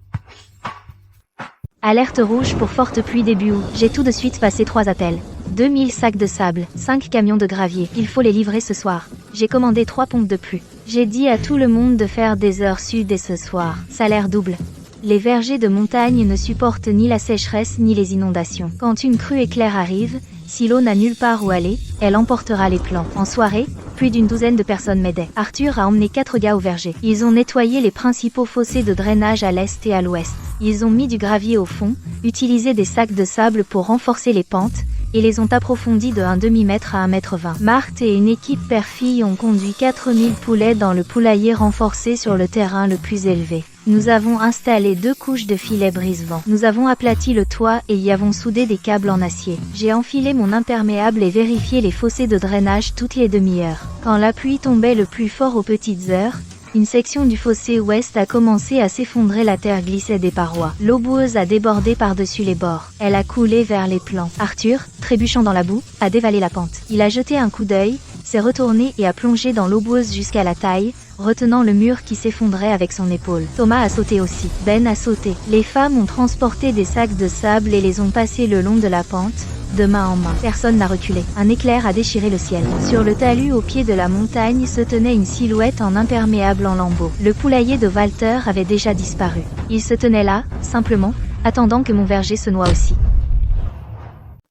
[SPEAKER 1] Alerte rouge pour forte pluie début août. J'ai tout de suite passé 3 appels. 2000 sacs de sable, 5 camions de gravier. Il faut les livrer ce soir. J'ai commandé 3 pompes de pluie. J'ai dit à tout le monde de faire des heures sup dès ce soir. Salaire double. Les vergers de montagne ne supportent ni la sécheresse ni les inondations. Quand une crue éclair arrive, Si l'eau n'a nulle part où aller, elle emportera les plants. En soirée, plus d'une douzaine de personnes m'aidaient. Arthur a emmené 4 gars au verger. Ils ont nettoyé les principaux fossés de drainage à l'est et à l'ouest. Ils ont mis du gravier au fond, utilisé des sacs de sable pour renforcer les pentes, et les ont approfondis de 1 demi-mètre à 1,20 m. Marthe et une équipe père-fille ont conduit 4000 poulets dans le poulailler renforcé sur le terrain le plus élevé. Nous avons installé 2 couches de filets brise-vent. Nous avons aplati le toit et y avons soudé des câbles en acier. J'ai enfilé mon imperméable et vérifié les fossés de drainage toutes les demi-heures. Quand la pluie tombait le plus fort aux petites heures, une section du fossé ouest a commencé à s'effondrer, la terre glissait des parois. L'eau boueuse a débordé par-dessus les bords. Elle a coulé vers les plants. Arthur, trébuchant dans la boue, a dévalé la pente. Il a jeté un coup d'œil, s'est retourné et a plongé dans l'eau boueuse jusqu'à la taille, retenant le mur qui s'effondrait avec son épaule. Thomas a sauté aussi. Ben a sauté. Les femmes ont transporté des sacs de sable et les ont passés le long de la pente, de main en main. Personne n'a reculé. Un éclair a déchiré le ciel. Sur le talus au pied de la montagne se tenait une silhouette en imperméable en lambeaux. Le poulailler de Walter avait déjà disparu. Il se tenait là, simplement, attendant que mon verger se noie aussi.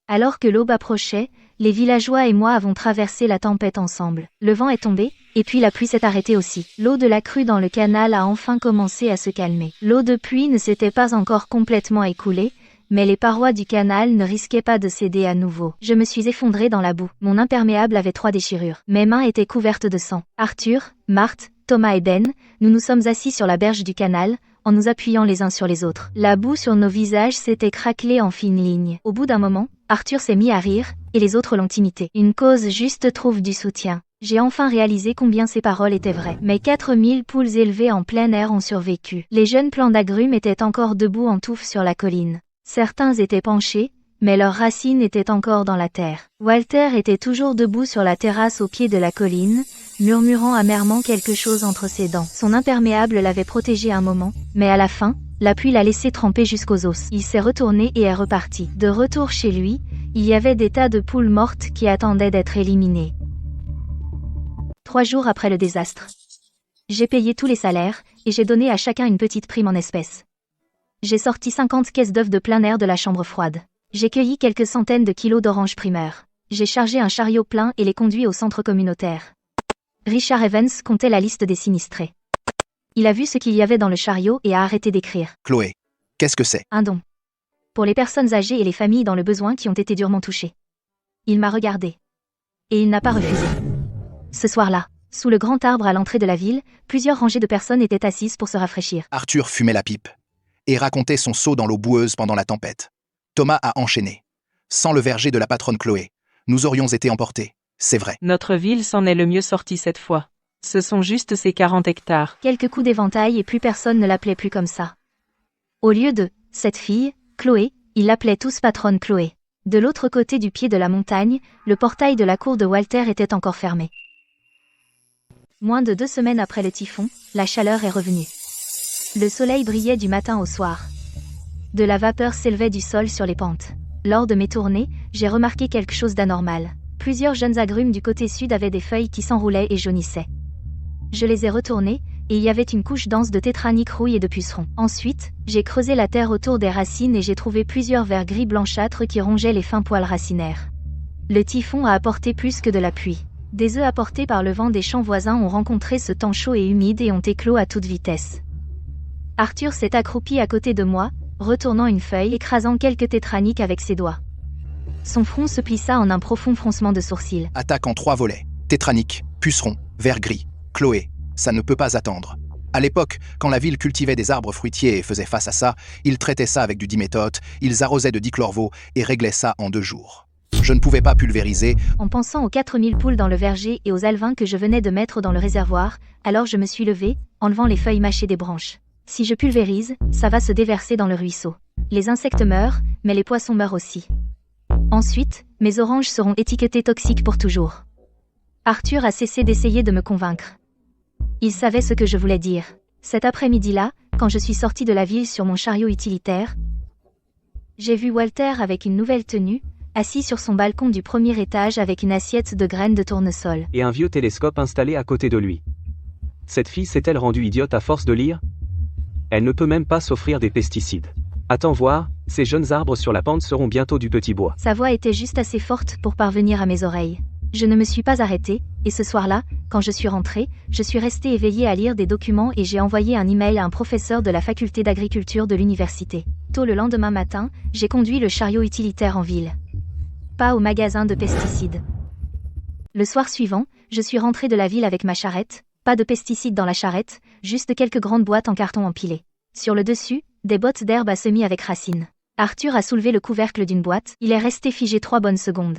[SPEAKER 1] Alors que l'aube approchait, les villageois et moi avons traversé la tempête ensemble. Le vent est tombé, et puis la pluie s'est arrêtée aussi. L'eau de la crue dans le canal a enfin commencé à se calmer. L'eau de pluie ne s'était pas encore complètement écoulée, mais les parois du canal ne risquaient pas de céder à nouveau. Je me suis effondrée dans la boue. Mon imperméable avait 3 déchirures. Mes mains étaient couvertes de sang. Arthur, Marthe, Thomas et Ben, nous nous sommes assis sur la berge du canal, en nous appuyant les uns sur les autres. La boue sur nos visages s'était craquelée en fines lignes. Au bout d'un moment, Arthur s'est mis à rire, et les autres l'ont imité. Une cause juste trouve du soutien. J'ai enfin réalisé combien ces paroles étaient vraies. Mes 4000 poules élevées en plein air ont survécu. Les jeunes plants d'agrumes étaient encore debout en touffe sur la colline. Certains étaient penchés, mais leurs racines étaient encore dans la terre. Walter était toujours debout sur la terrasse au pied de la colline, murmurant amèrement quelque chose entre ses dents. Son imperméable l'avait protégé un moment, mais à la fin, la pluie l'a laissé tremper jusqu'aux os. Il s'est retourné et est reparti. De retour chez lui, il y avait des tas de poules mortes qui attendaient d'être éliminées. 3 jours après le désastre. J'ai payé tous les salaires, et j'ai donné à chacun une petite prime en espèces. J'ai sorti 50 caisses d'œufs de plein air de la chambre froide. J'ai cueilli quelques centaines de kilos d'oranges primeurs. J'ai chargé un chariot plein et les conduit au centre communautaire. Richard Evans comptait la liste des sinistrés. Il a vu ce qu'il y avait dans le chariot et a arrêté d'écrire.
[SPEAKER 3] Chloé, qu'est-ce que c'est?
[SPEAKER 1] Un don. Pour les personnes âgées et les familles dans le besoin qui ont été durement touchées. Il m'a regardé. Et il n'a pas refusé. Ce soir-là, sous le grand arbre à l'entrée de la ville, plusieurs rangées de personnes étaient assises pour se rafraîchir.
[SPEAKER 3] Arthur fumait la pipe et racontait son saut dans l'eau boueuse pendant la tempête. Thomas a enchaîné. Sans le verger de la patronne Chloé, nous aurions été emportés, c'est vrai.
[SPEAKER 6] Notre ville s'en est le mieux sortie cette fois. Ce sont juste ces 40 hectares.
[SPEAKER 1] Quelques coups d'éventail et plus personne ne l'appelait plus comme ça. Au lieu de « cette fille », Chloé, ils l'appelaient tous patronne Chloé. De l'autre côté du pied de la montagne, le portail de la cour de Walter était encore fermé. Moins de 2 semaines après le typhon, la chaleur est revenue. Le soleil brillait du matin au soir. De la vapeur s'élevait du sol sur les pentes. Lors de mes tournées, j'ai remarqué quelque chose d'anormal. Plusieurs jeunes agrumes du côté sud avaient des feuilles qui s'enroulaient et jaunissaient. Je les ai retournés, et il y avait une couche dense de tétraniques rouille et de pucerons. Ensuite, j'ai creusé la terre autour des racines et j'ai trouvé plusieurs vers gris blanchâtres qui rongeaient les fins poils racinaires. Le typhon a apporté plus que de la pluie. Des œufs apportés par le vent des champs voisins ont rencontré ce temps chaud et humide et ont éclos à toute vitesse. Arthur s'est accroupi à côté de moi, retournant une feuille, écrasant quelques tétraniques avec ses doigts. Son front se plissa en un profond froncement de sourcils.
[SPEAKER 3] Attaque en 3 volets. Tétranique, puceron, vert gris. Chloé, ça ne peut pas attendre. À l'époque, quand la ville cultivait des arbres fruitiers et faisait face à ça, ils traitaient ça avec du diméthote, ils arrosaient de dichlorvo et réglaient ça en 2 jours. Je ne pouvais pas pulvériser.
[SPEAKER 1] En pensant aux 4000 poules dans le verger et aux alevins que je venais de mettre dans le réservoir, alors je me suis levée, enlevant les feuilles mâchées des branches. Si je pulvérise, ça va se déverser dans le ruisseau. Les insectes meurent, mais les poissons meurent aussi. Ensuite, mes oranges seront étiquetées toxiques pour toujours. Arthur a cessé d'essayer de me convaincre. Il savait ce que je voulais dire. Cet après-midi-là, quand je suis sortie de la ville sur mon chariot utilitaire, j'ai vu Walter avec une nouvelle tenue, assis sur son balcon du premier étage avec une assiette de graines de tournesol.
[SPEAKER 2] Et un vieux télescope installé à côté de lui. Cette fille s'est-elle rendue idiote à force de lire? Elle ne peut même pas s'offrir des pesticides. Attends voir, ces jeunes arbres sur la pente seront bientôt du petit bois.
[SPEAKER 1] Sa voix était juste assez forte pour parvenir à mes oreilles. Je ne me suis pas arrêtée, et ce soir-là, quand je suis rentrée, je suis restée éveillée à lire des documents et j'ai envoyé un email à un professeur de la faculté d'agriculture de l'université. Tôt le lendemain matin, j'ai conduit le chariot utilitaire en ville. Pas au magasin de pesticides. Le soir suivant, je suis rentrée de la ville avec ma charrette, pas de pesticides dans la charrette, juste quelques grandes boîtes en carton empilées. Sur le dessus, des bottes d'herbe à semis avec racines. Arthur a soulevé le couvercle d'une boîte, il est resté figé 3 bonnes secondes.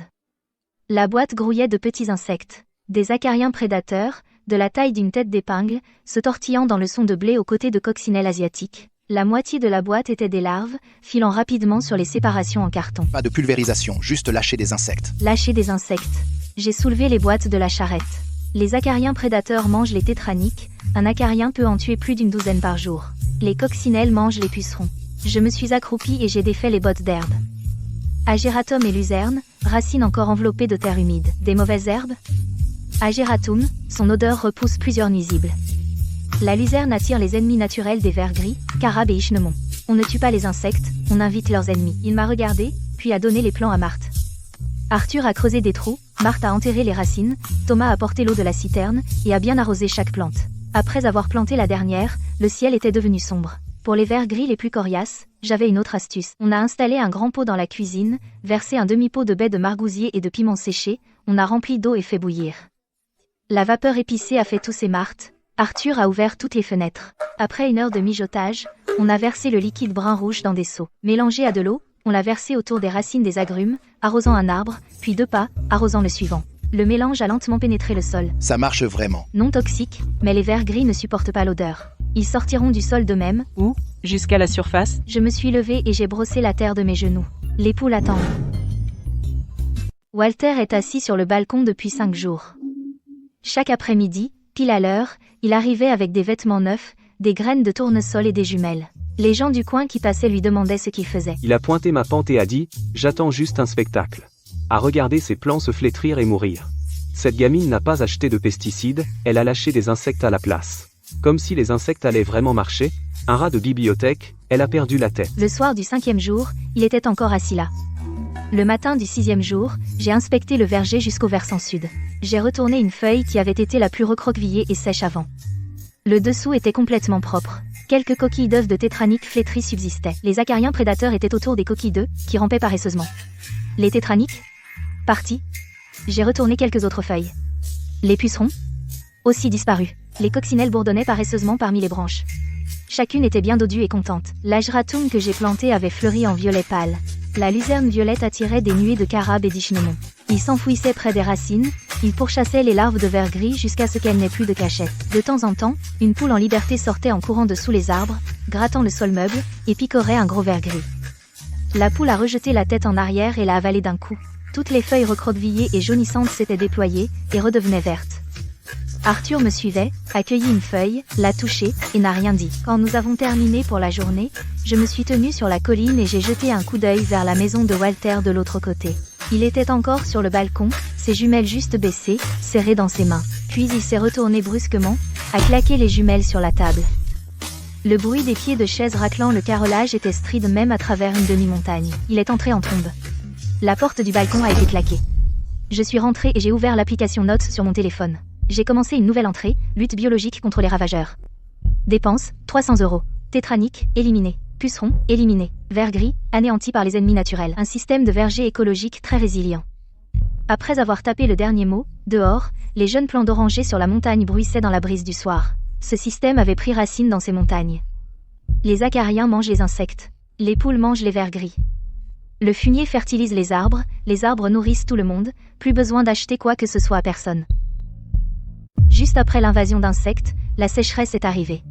[SPEAKER 1] La boîte grouillait de petits insectes, des acariens prédateurs, de la taille d'une tête d'épingle, se tortillant dans le son de blé aux côtés de coccinelles asiatiques. La moitié de la boîte était des larves, filant rapidement sur les séparations en carton.
[SPEAKER 3] Pas de pulvérisation, juste lâcher des insectes.
[SPEAKER 1] Lâcher des insectes. J'ai soulevé les boîtes de la charrette. Les acariens prédateurs mangent les tétraniques, un acarien peut en tuer plus d'une douzaine par jour. Les coccinelles mangent les pucerons. Je me suis accroupie et j'ai défait les bottes d'herbe. Agératum et luzerne, racines encore enveloppées de terre humide. Des mauvaises herbes? Agératum, son odeur repousse plusieurs nuisibles. La luzerne attire les ennemis naturels des vers gris, carabes et ichneumon. On ne tue pas les insectes, on invite leurs ennemis. Il m'a regardé, puis a donné les plans à Marthe. Arthur a creusé des trous, Marthe a enterré les racines, Thomas a porté l'eau de la citerne, et a bien arrosé chaque plante. Après avoir planté la dernière, le ciel était devenu sombre. Pour les vers gris les plus coriaces, j'avais une autre astuce. On a installé un grand pot dans la cuisine, versé un demi-pot de baies de margousier et de piment séché, on a rempli d'eau et fait bouillir. La vapeur épicée a fait tousser Marthe. Arthur a ouvert toutes les fenêtres. Après 1 heure de mijotage, on a versé le liquide brun-rouge dans des seaux. Mélangé à de l'eau, on l'a versé autour des racines des agrumes, arrosant un arbre, puis 2 pas, arrosant le suivant. Le mélange a lentement pénétré le sol.
[SPEAKER 3] Ça marche vraiment.
[SPEAKER 1] Non toxique, mais les vers gris ne supportent pas l'odeur. Ils sortiront du sol d'eux-mêmes.
[SPEAKER 6] Où? Jusqu'à la surface?
[SPEAKER 1] Je me suis levée et j'ai brossé la terre de mes genoux. Les poules attendent. Walter est assis sur le balcon depuis 5 jours. Chaque après-midi, pile à l'heure, il arrivait avec des vêtements neufs, des graines de tournesol et des jumelles. Les gens du coin qui passaient lui demandaient ce qu'il faisait.
[SPEAKER 2] Il a pointé ma pente et a dit « J'attends juste un spectacle. » À regarder ses plants se flétrir et mourir. Cette gamine n'a pas acheté de pesticides, elle a lâché des insectes à la place. Comme si les insectes allaient vraiment marcher, un rat de bibliothèque, elle a perdu la tête.
[SPEAKER 1] Le soir du 5e jour, il était encore assis là. Le matin du 6e jour, j'ai inspecté le verger jusqu'au versant sud. J'ai retourné une feuille qui avait été la plus recroquevillée et sèche avant. Le dessous était complètement propre. Quelques coquilles d'œufs de tétraniques flétries subsistaient. Les acariens prédateurs étaient autour des coquilles d'œufs, qui rampaient paresseusement. Les tétraniques? Partis. J'ai retourné quelques autres feuilles. Les pucerons? Aussi disparus. Les coccinelles bourdonnaient paresseusement parmi les branches. Chacune était bien dodue et contente. L'agératum que j'ai planté avait fleuri en violet pâle. La luzerne violette attirait des nuées de carabes et d'ichneumon. Ils s'enfouissaient près des racines, ils pourchassaient les larves de vers gris jusqu'à ce qu'elles n'aient plus de cachette. De temps en temps, une poule en liberté sortait en courant dessous les arbres, grattant le sol meuble, et picorait un gros ver gris. La poule a rejeté la tête en arrière et l'a avalée d'un coup. Toutes les feuilles recroquevillées et jaunissantes s'étaient déployées, et redevenaient vertes. Arthur me suivait, accueillit une feuille, l'a touchée, et n'a rien dit. Quand nous avons terminé pour la journée, je me suis tenue sur la colline et j'ai jeté un coup d'œil vers la maison de Walter de l'autre côté. Il était encore sur le balcon, ses jumelles juste baissées, serrées dans ses mains. Puis il s'est retourné brusquement, a claqué les jumelles sur la table. Le bruit des pieds de chaise raclant le carrelage était strident même à travers une demi-montagne. Il est entré en trombe. La porte du balcon a été claquée. Je suis rentrée et j'ai ouvert l'application Notes sur mon téléphone. J'ai commencé une nouvelle entrée, lutte biologique contre les ravageurs. Dépenses, 300 €. Tétranique, éliminé. Pucerons, éliminé. Vers gris, anéanti par les ennemis naturels. Un système de verger écologique très résilient. Après avoir tapé le dernier mot, dehors, les jeunes plants d'oranger sur la montagne bruissaient dans la brise du soir. Ce système avait pris racine dans ces montagnes. Les acariens mangent les insectes. Les poules mangent les vers gris. Le fumier fertilise les arbres nourrissent tout le monde, plus besoin d'acheter quoi que ce soit à personne. Juste après l'invasion d'insectes, la sécheresse est arrivée.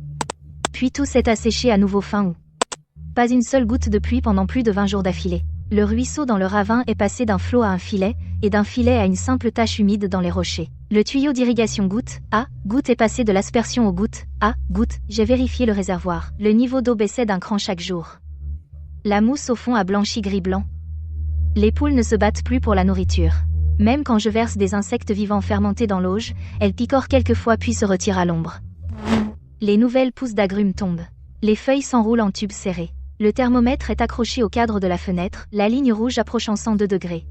[SPEAKER 1] Puis tout s'est asséché à nouveau fin août. Pas une seule goutte de pluie pendant plus de 20 jours d'affilée. Le ruisseau dans le ravin est passé d'un flot à un filet, et d'un filet à une simple tache humide dans les rochers. Le tuyau d'irrigation goutte à goutte est passé de l'aspersion aux gouttes à goutte. J'ai vérifié le réservoir. Le niveau d'eau baissait d'un cran chaque jour. La mousse au fond a blanchi gris-blanc. Les poules ne se battent plus pour la nourriture. Même quand je verse des insectes vivants fermentés dans l'auge, elles picorent quelquefois puis se retirent à l'ombre. Les nouvelles pousses d'agrumes tombent. Les feuilles s'enroulent en tubes serrés. Le thermomètre est accroché au cadre de la fenêtre, la ligne rouge approchant 102 degrés.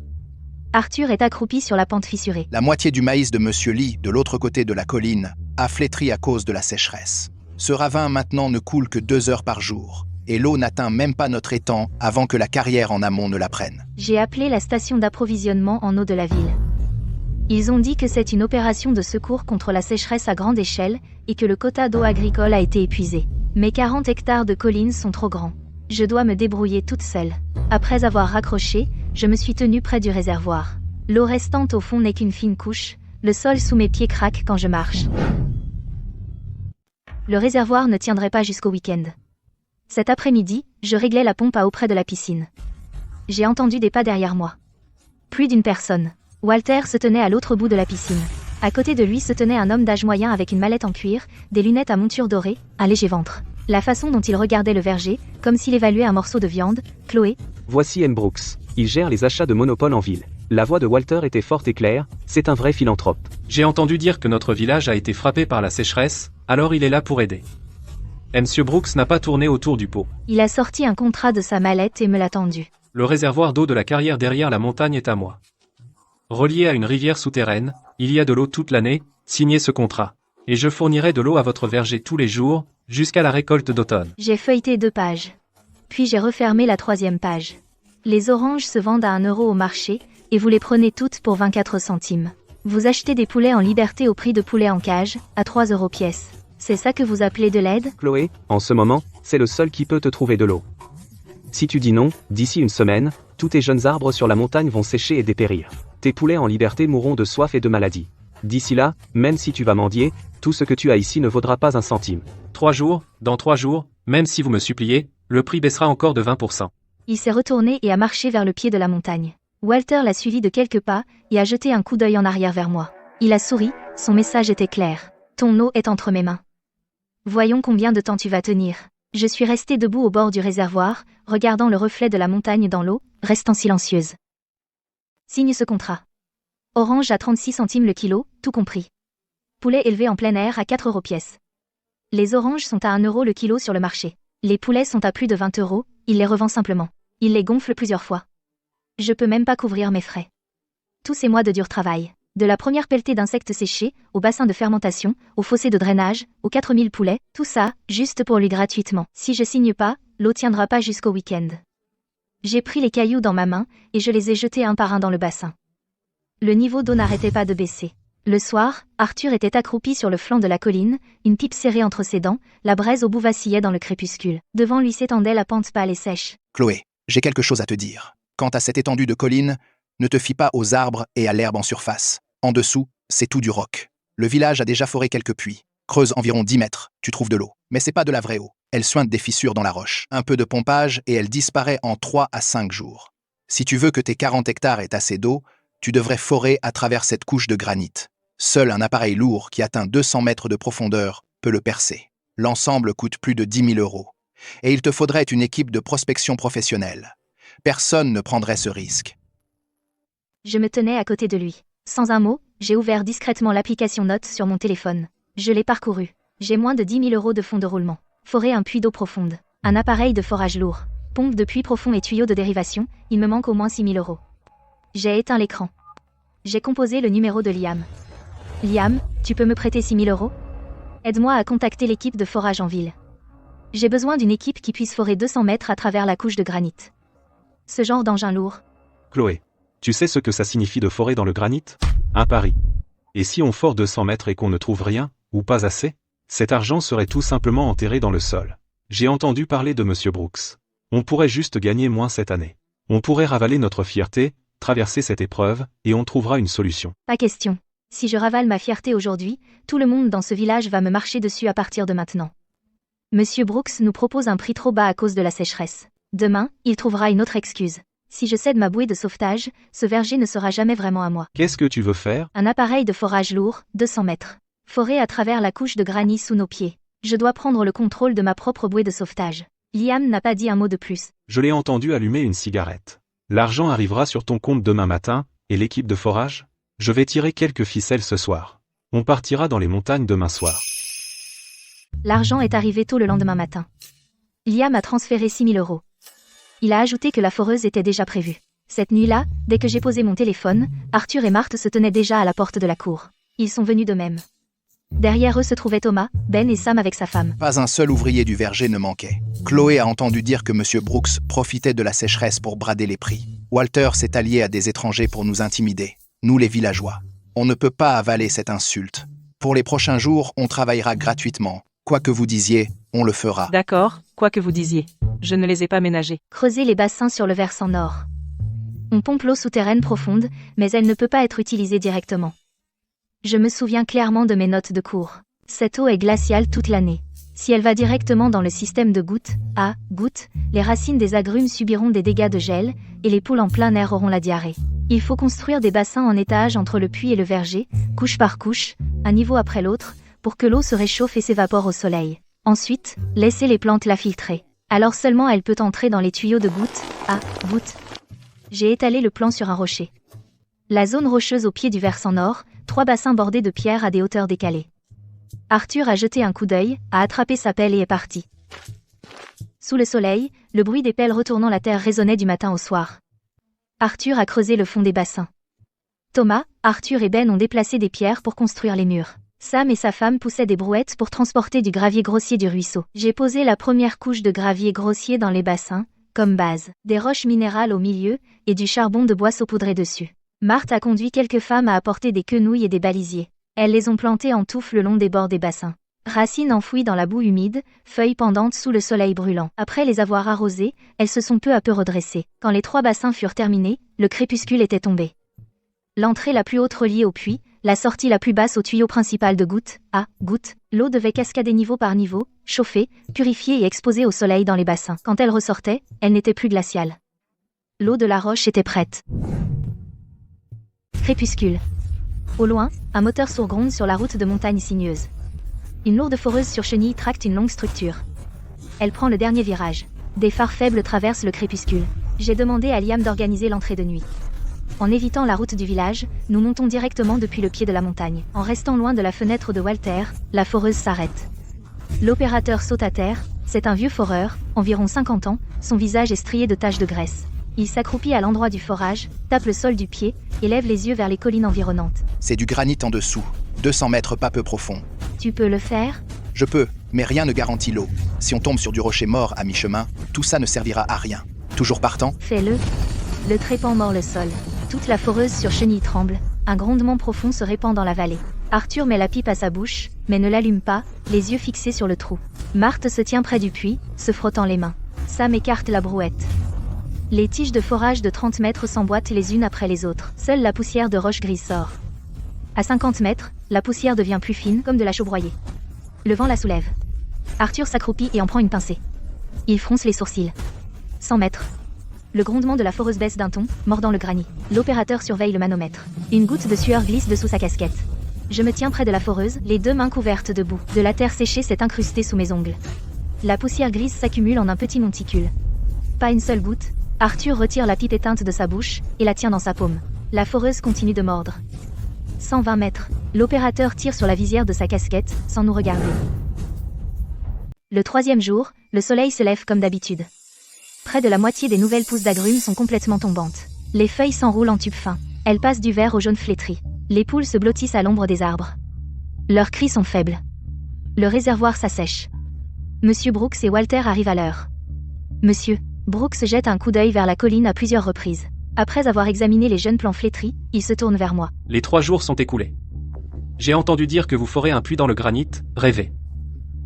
[SPEAKER 1] Arthur est accroupi sur la pente fissurée.
[SPEAKER 3] La moitié du maïs de Monsieur Lee, de l'autre côté de la colline, a flétri à cause de la sécheresse. Ce ravin maintenant ne coule que 2 heures par jour, et l'eau n'atteint même pas notre étang avant que la carrière en amont ne la prenne.
[SPEAKER 1] J'ai appelé la station d'approvisionnement en eau de la ville. Ils ont dit que c'est une opération de secours contre la sécheresse à grande échelle et que le quota d'eau agricole a été épuisé. Mes 40 hectares de collines sont trop grands. Je dois me débrouiller toute seule. Après avoir raccroché, je me suis tenue près du réservoir. L'eau restante au fond n'est qu'une fine couche, le sol sous mes pieds craque quand je marche. Le réservoir ne tiendrait pas jusqu'au week-end. Cet après-midi, je réglais la pompe à eau près de la piscine. J'ai entendu des pas derrière moi. Plus d'une personne. Walter se tenait à l'autre bout de la piscine. À côté de lui se tenait un homme d'âge moyen avec une mallette en cuir, des lunettes à monture dorée, un léger ventre. La façon dont il regardait le verger, comme s'il évaluait un morceau de viande, Chloé.
[SPEAKER 2] Voici M. Brooks. Il gère les achats de Monopole en ville. La voix de Walter était forte et claire, c'est un vrai philanthrope.
[SPEAKER 9] J'ai entendu dire que notre village a été frappé par la sécheresse, alors il est là pour aider. M. Brooks n'a pas tourné autour du pot.
[SPEAKER 1] Il a sorti un contrat de sa mallette et me l'a tendu.
[SPEAKER 9] Le réservoir d'eau de la carrière derrière la montagne est à moi. Relié à une rivière souterraine, il y a de l'eau toute l'année, signez ce contrat. Et je fournirai de l'eau à votre verger tous les jours, jusqu'à la récolte d'automne.
[SPEAKER 1] J'ai feuilleté 2 pages. Puis j'ai refermé la 3e page. Les oranges se vendent à 1 euro au marché, et vous les prenez toutes pour 24 centimes. Vous achetez des poulets en liberté au prix de poulets en cage, à 3 euros pièce. C'est ça que vous appelez de l'aide?
[SPEAKER 2] Chloé, en ce moment, c'est le seul qui peut te trouver de l'eau. Si tu dis non, d'ici une semaine, tous tes jeunes arbres sur la montagne vont sécher et dépérir. Tes poulets en liberté mourront de soif et de maladie. D'ici là, même si tu vas mendier, tout ce que tu as ici ne vaudra pas un centime.
[SPEAKER 9] 3 jours, dans 3 jours, même si vous me suppliez, le prix baissera encore de 20%.
[SPEAKER 1] Il s'est retourné et a marché vers le pied de la montagne. Walter l'a suivi de quelques pas et a jeté un coup d'œil en arrière vers moi. Il a souri, son message était clair. Ton eau est entre mes mains. Voyons combien de temps tu vas tenir. Je suis restée debout au bord du réservoir, regardant le reflet de la montagne dans l'eau, restant silencieuse. Signe ce contrat. Orange à 36 centimes le kilo, tout compris. Poulet élevé en plein air à 4 euros pièce. Les oranges sont à 1 euro le kilo sur le marché. Les poulets sont à plus de 20 euros, il les revend simplement. Il les gonfle plusieurs fois. Je peux même pas couvrir mes frais. Tous ces mois de dur travail. De la première pelletée d'insectes séchés, au bassin de fermentation, au fossé de drainage, aux 4000 poulets, tout ça, juste pour lui gratuitement. Si je signe pas, l'eau tiendra pas jusqu'au week-end. J'ai pris les cailloux dans ma main, et je les ai jetés un par un dans le bassin. Le niveau d'eau n'arrêtait pas de baisser. Le soir, Arthur était accroupi sur le flanc de la colline, une pipe serrée entre ses dents, la braise au bout vacillait dans le crépuscule. Devant lui s'étendait la pente pâle et sèche.
[SPEAKER 3] Chloé, j'ai quelque chose à te dire. Quant à cette étendue de colline, ne te fie pas aux arbres et à l'herbe en surface. En dessous, c'est tout du roc. Le village a déjà foré quelques puits. Creuse environ 10 mètres, tu trouves de l'eau. Mais c'est pas de la vraie eau. Elle suinte des fissures dans la roche. Un peu de pompage et elle disparaît en 3 à 5 jours. Si tu veux que tes 40 hectares aient assez d'eau, tu devrais forer à travers cette couche de granit. Seul un appareil lourd qui atteint 200 mètres de profondeur peut le percer. L'ensemble coûte plus de 10 000 euros. Et il te faudrait une équipe de prospection professionnelle. Personne ne prendrait ce risque.
[SPEAKER 1] Je me tenais à côté de lui. Sans un mot, j'ai ouvert discrètement l'application Notes sur mon téléphone. Je l'ai parcouru. J'ai moins de 10 000 euros de fonds de roulement. Forer un puits d'eau profonde. Un appareil de forage lourd. Pompe de puits profond et tuyaux de dérivation, il me manque au moins 6 000 euros. J'ai éteint l'écran. J'ai composé le numéro de Liam. Liam, tu peux me prêter 6 000 euros? Aide-moi à contacter l'équipe de forage en ville. J'ai besoin d'une équipe qui puisse forer 200 mètres à travers la couche de granit. Ce genre d'engin lourd.
[SPEAKER 4] Chloé, tu sais ce que ça signifie de forer dans le granit? Un pari. Et si on fore 200 mètres et qu'on ne trouve rien, ou pas assez? Cet argent serait tout simplement enterré dans le sol. J'ai entendu parler de Monsieur Brooks. On pourrait juste gagner moins cette année. On pourrait ravaler notre fierté, traverser cette épreuve, et on trouvera une solution.
[SPEAKER 1] Pas question. Si je ravale ma fierté aujourd'hui, tout le monde dans ce village va me marcher dessus à partir de maintenant. Monsieur Brooks nous propose un prix trop bas à cause de la sécheresse. Demain, il trouvera une autre excuse. Si je cède ma bouée de sauvetage, ce verger ne sera jamais vraiment à moi.
[SPEAKER 4] Qu'est-ce que tu veux faire?
[SPEAKER 1] Un appareil de forage lourd, 200 mètres. Forer à travers la couche de granit sous nos pieds. Je dois prendre le contrôle de ma propre bouée de sauvetage. Liam n'a pas dit un mot de plus.
[SPEAKER 4] Je l'ai entendu allumer une cigarette. L'argent arrivera sur ton compte demain matin, et l'équipe de forage? Je vais tirer quelques ficelles ce soir. On partira dans les montagnes demain soir.
[SPEAKER 1] L'argent est arrivé tôt le lendemain matin. Liam a transféré 6 000 €. Il a ajouté que la foreuse était déjà prévue. Cette nuit-là, dès que j'ai posé mon téléphone, Arthur et Marthe se tenaient déjà à la porte de la cour. Ils sont venus d'eux-mêmes. Derrière eux se trouvaient Thomas, Ben et Sam avec sa femme.
[SPEAKER 3] Pas un seul ouvrier du verger ne manquait. Chloé a entendu dire que M. Brooks profitait de la sécheresse pour brader les prix. Walter s'est allié à des étrangers pour nous intimider, nous les villageois. On ne peut pas avaler cette insulte. Pour les prochains jours, on travaillera gratuitement. Quoi que vous disiez, on le fera.
[SPEAKER 6] D'accord, quoi que vous disiez. Je ne les ai pas ménagés.
[SPEAKER 1] Creuser les bassins sur le versant nord. On pompe l'eau souterraine profonde, mais elle ne peut pas être utilisée directement. Je me souviens clairement de mes notes de cours. Cette eau est glaciale toute l'année. Si elle va directement dans le système de gouttes, les racines des agrumes subiront des dégâts de gel, et les poules en plein air auront la diarrhée. Il faut construire des bassins en étage entre le puits et le verger, couche par couche, un niveau après l'autre, pour que l'eau se réchauffe et s'évapore au soleil. Ensuite, laissez les plantes la filtrer. Alors seulement elle peut entrer dans les tuyaux de gouttes. J'ai étalé le plan sur un rocher. La zone rocheuse au pied du versant nord, 3 bassins bordés de pierres à des hauteurs décalées. Arthur a jeté un coup d'œil, a attrapé sa pelle et est parti. Sous le soleil, le bruit des pelles retournant la terre résonnait du matin au soir. Arthur a creusé le fond des bassins. Thomas, Arthur et Ben ont déplacé des pierres pour construire les murs. Sam et sa femme poussaient des brouettes pour transporter du gravier grossier du ruisseau. J'ai posé la première couche de gravier grossier dans les bassins, comme base, des roches minérales au milieu, et du charbon de bois saupoudré dessus. Marthe a conduit quelques femmes à apporter des quenouilles et des balisiers. Elles les ont plantées en touffe le long des bords des bassins. Racines enfouies dans la boue humide, feuilles pendantes sous le soleil brûlant. Après les avoir arrosées, elles se sont peu à peu redressées. Quand les 3 bassins furent terminés, le crépuscule était tombé. L'entrée la plus haute reliée au puits, la sortie la plus basse au tuyau principal de goutte. L'eau devait cascader niveau par niveau, chauffer, purifier et exposer au soleil dans les bassins. Quand elle ressortait, elle n'était plus glaciale. L'eau de la roche était prête. Crépuscule. Au loin, un moteur sourd gronde sur la route de montagne sinueuse. Une lourde foreuse sur chenille tracte une longue structure. Elle prend le dernier virage. Des phares faibles traversent le crépuscule. J'ai demandé à Liam d'organiser l'entrée de nuit. En évitant la route du village, nous montons directement depuis le pied de la montagne. En restant loin de la fenêtre de Walter, la foreuse s'arrête. L'opérateur saute à terre, c'est un vieux foreur, environ 50 ans, son visage est strié de taches de graisse. Il s'accroupit à l'endroit du forage, tape le sol du pied, et lève les yeux vers les collines environnantes.
[SPEAKER 3] C'est du granit en dessous, 200 mètres pas peu profond.
[SPEAKER 1] Tu peux le faire ?
[SPEAKER 3] Je peux, mais rien ne garantit l'eau. Si on tombe sur du rocher mort à mi-chemin, tout ça ne servira à rien. Toujours partant ?
[SPEAKER 1] Fais-le. Le trépan mord le sol. Toute la foreuse sur chenille tremble. Un grondement profond se répand dans la vallée. Arthur met la pipe à sa bouche, mais ne l'allume pas, les yeux fixés sur le trou. Marthe se tient près du puits, se frottant les mains. Sam écarte la brouette. Les tiges de forage de 30 mètres s'emboîtent les unes après les autres. Seule la poussière de roche grise sort. À 50 mètres, la poussière devient plus fine, comme de la chaux broyée. Le vent la soulève. Arthur s'accroupit et en prend une pincée. Il fronce les sourcils. 100 mètres. Le grondement de la foreuse baisse d'un ton, mordant le granit. L'opérateur surveille le manomètre. Une goutte de sueur glisse dessous sa casquette. Je me tiens près de la foreuse, les 2 mains couvertes de boue. De la terre séchée s'est incrustée sous mes ongles. La poussière grise s'accumule en un petit monticule. Pas une seule goutte. Arthur retire la pipe éteinte de sa bouche et la tient dans sa paume. La foreuse continue de mordre. 120 mètres. L'opérateur tire sur la visière de sa casquette, sans nous regarder. Le 3e jour, le soleil se lève comme d'habitude. Près de la moitié des nouvelles pousses d'agrumes sont complètement tombantes. Les feuilles s'enroulent en tubes fins. Elles passent du vert au jaune flétri. Les poules se blottissent à l'ombre des arbres. Leurs cris sont faibles. Le réservoir s'assèche. Monsieur Brooks et Walter arrivent à l'heure. Monsieur Brooks jette un coup d'œil vers la colline à plusieurs reprises. Après avoir examiné les jeunes plants flétris, il se tourne vers moi.
[SPEAKER 9] Les 3 jours sont écoulés. J'ai entendu dire que vous ferez un puits dans le granit, rêvez.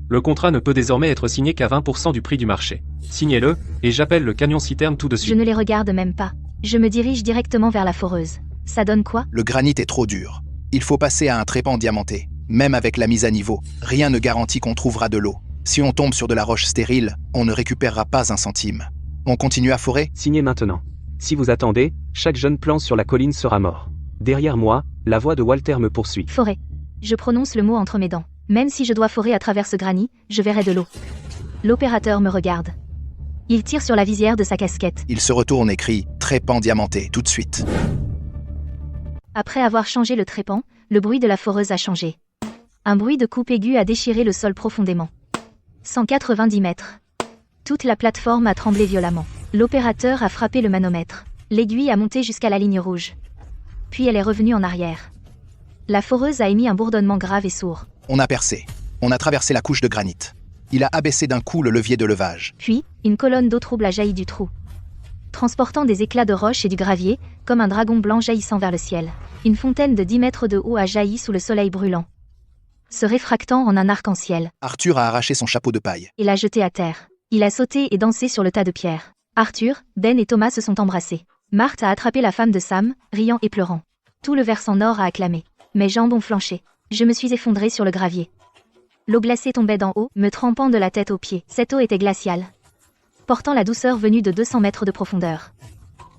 [SPEAKER 9] Le contrat ne peut désormais être signé qu'à 20% du prix du marché. Signez-le, et j'appelle le camion-citerne tout de suite.
[SPEAKER 1] Je ne les regarde même pas. Je me dirige directement vers la foreuse. Ça donne quoi ?
[SPEAKER 3] Le granit est trop dur. Il faut passer à un trépan diamanté. Même avec la mise à niveau, rien ne garantit qu'on trouvera de l'eau. Si on tombe sur de la roche stérile, on ne récupérera pas un centime. On continue à forer ?
[SPEAKER 2] Signez maintenant. Si vous attendez, chaque jeune plant sur la colline sera mort. Derrière moi, la voix de Walter me poursuit.
[SPEAKER 1] Forer. Je prononce le mot entre mes dents. Même si je dois forer à travers ce granit, je verrai de l'eau. L'opérateur me regarde. Il tire sur la visière de sa casquette.
[SPEAKER 3] Il se retourne et crie « Trépan diamanté, tout de suite !»
[SPEAKER 1] Après avoir changé le trépan, le bruit de la foreuse a changé. Un bruit de coupe aiguë a déchiré le sol profondément. 190 mètres. Toute la plateforme a tremblé violemment. L'opérateur a frappé le manomètre. L'aiguille a monté jusqu'à la ligne rouge. Puis elle est revenue en arrière. La foreuse a émis un bourdonnement grave et sourd.
[SPEAKER 3] On a percé. On a traversé la couche de granit. Il a abaissé d'un coup le levier de levage.
[SPEAKER 1] Puis, une colonne d'eau trouble a jailli du trou, transportant des éclats de roche et du gravier, comme un dragon blanc jaillissant vers le ciel. Une fontaine de 10 mètres de haut a jailli sous le soleil brûlant, se réfractant en un arc-en-ciel,
[SPEAKER 3] Arthur a arraché son chapeau de paille.
[SPEAKER 1] et l'a jeté à terre. Il a sauté et dansé sur le tas de pierres. Arthur, Ben et Thomas se sont embrassés. Marthe a attrapé la femme de Sam, riant et pleurant. Tout le versant nord a acclamé. Mes jambes ont flanché. Je me suis effondré sur le gravier. L'eau glacée tombait d'en haut, me trempant de la tête aux pieds. Cette eau était glaciale, portant la douceur venue de 200 mètres de profondeur.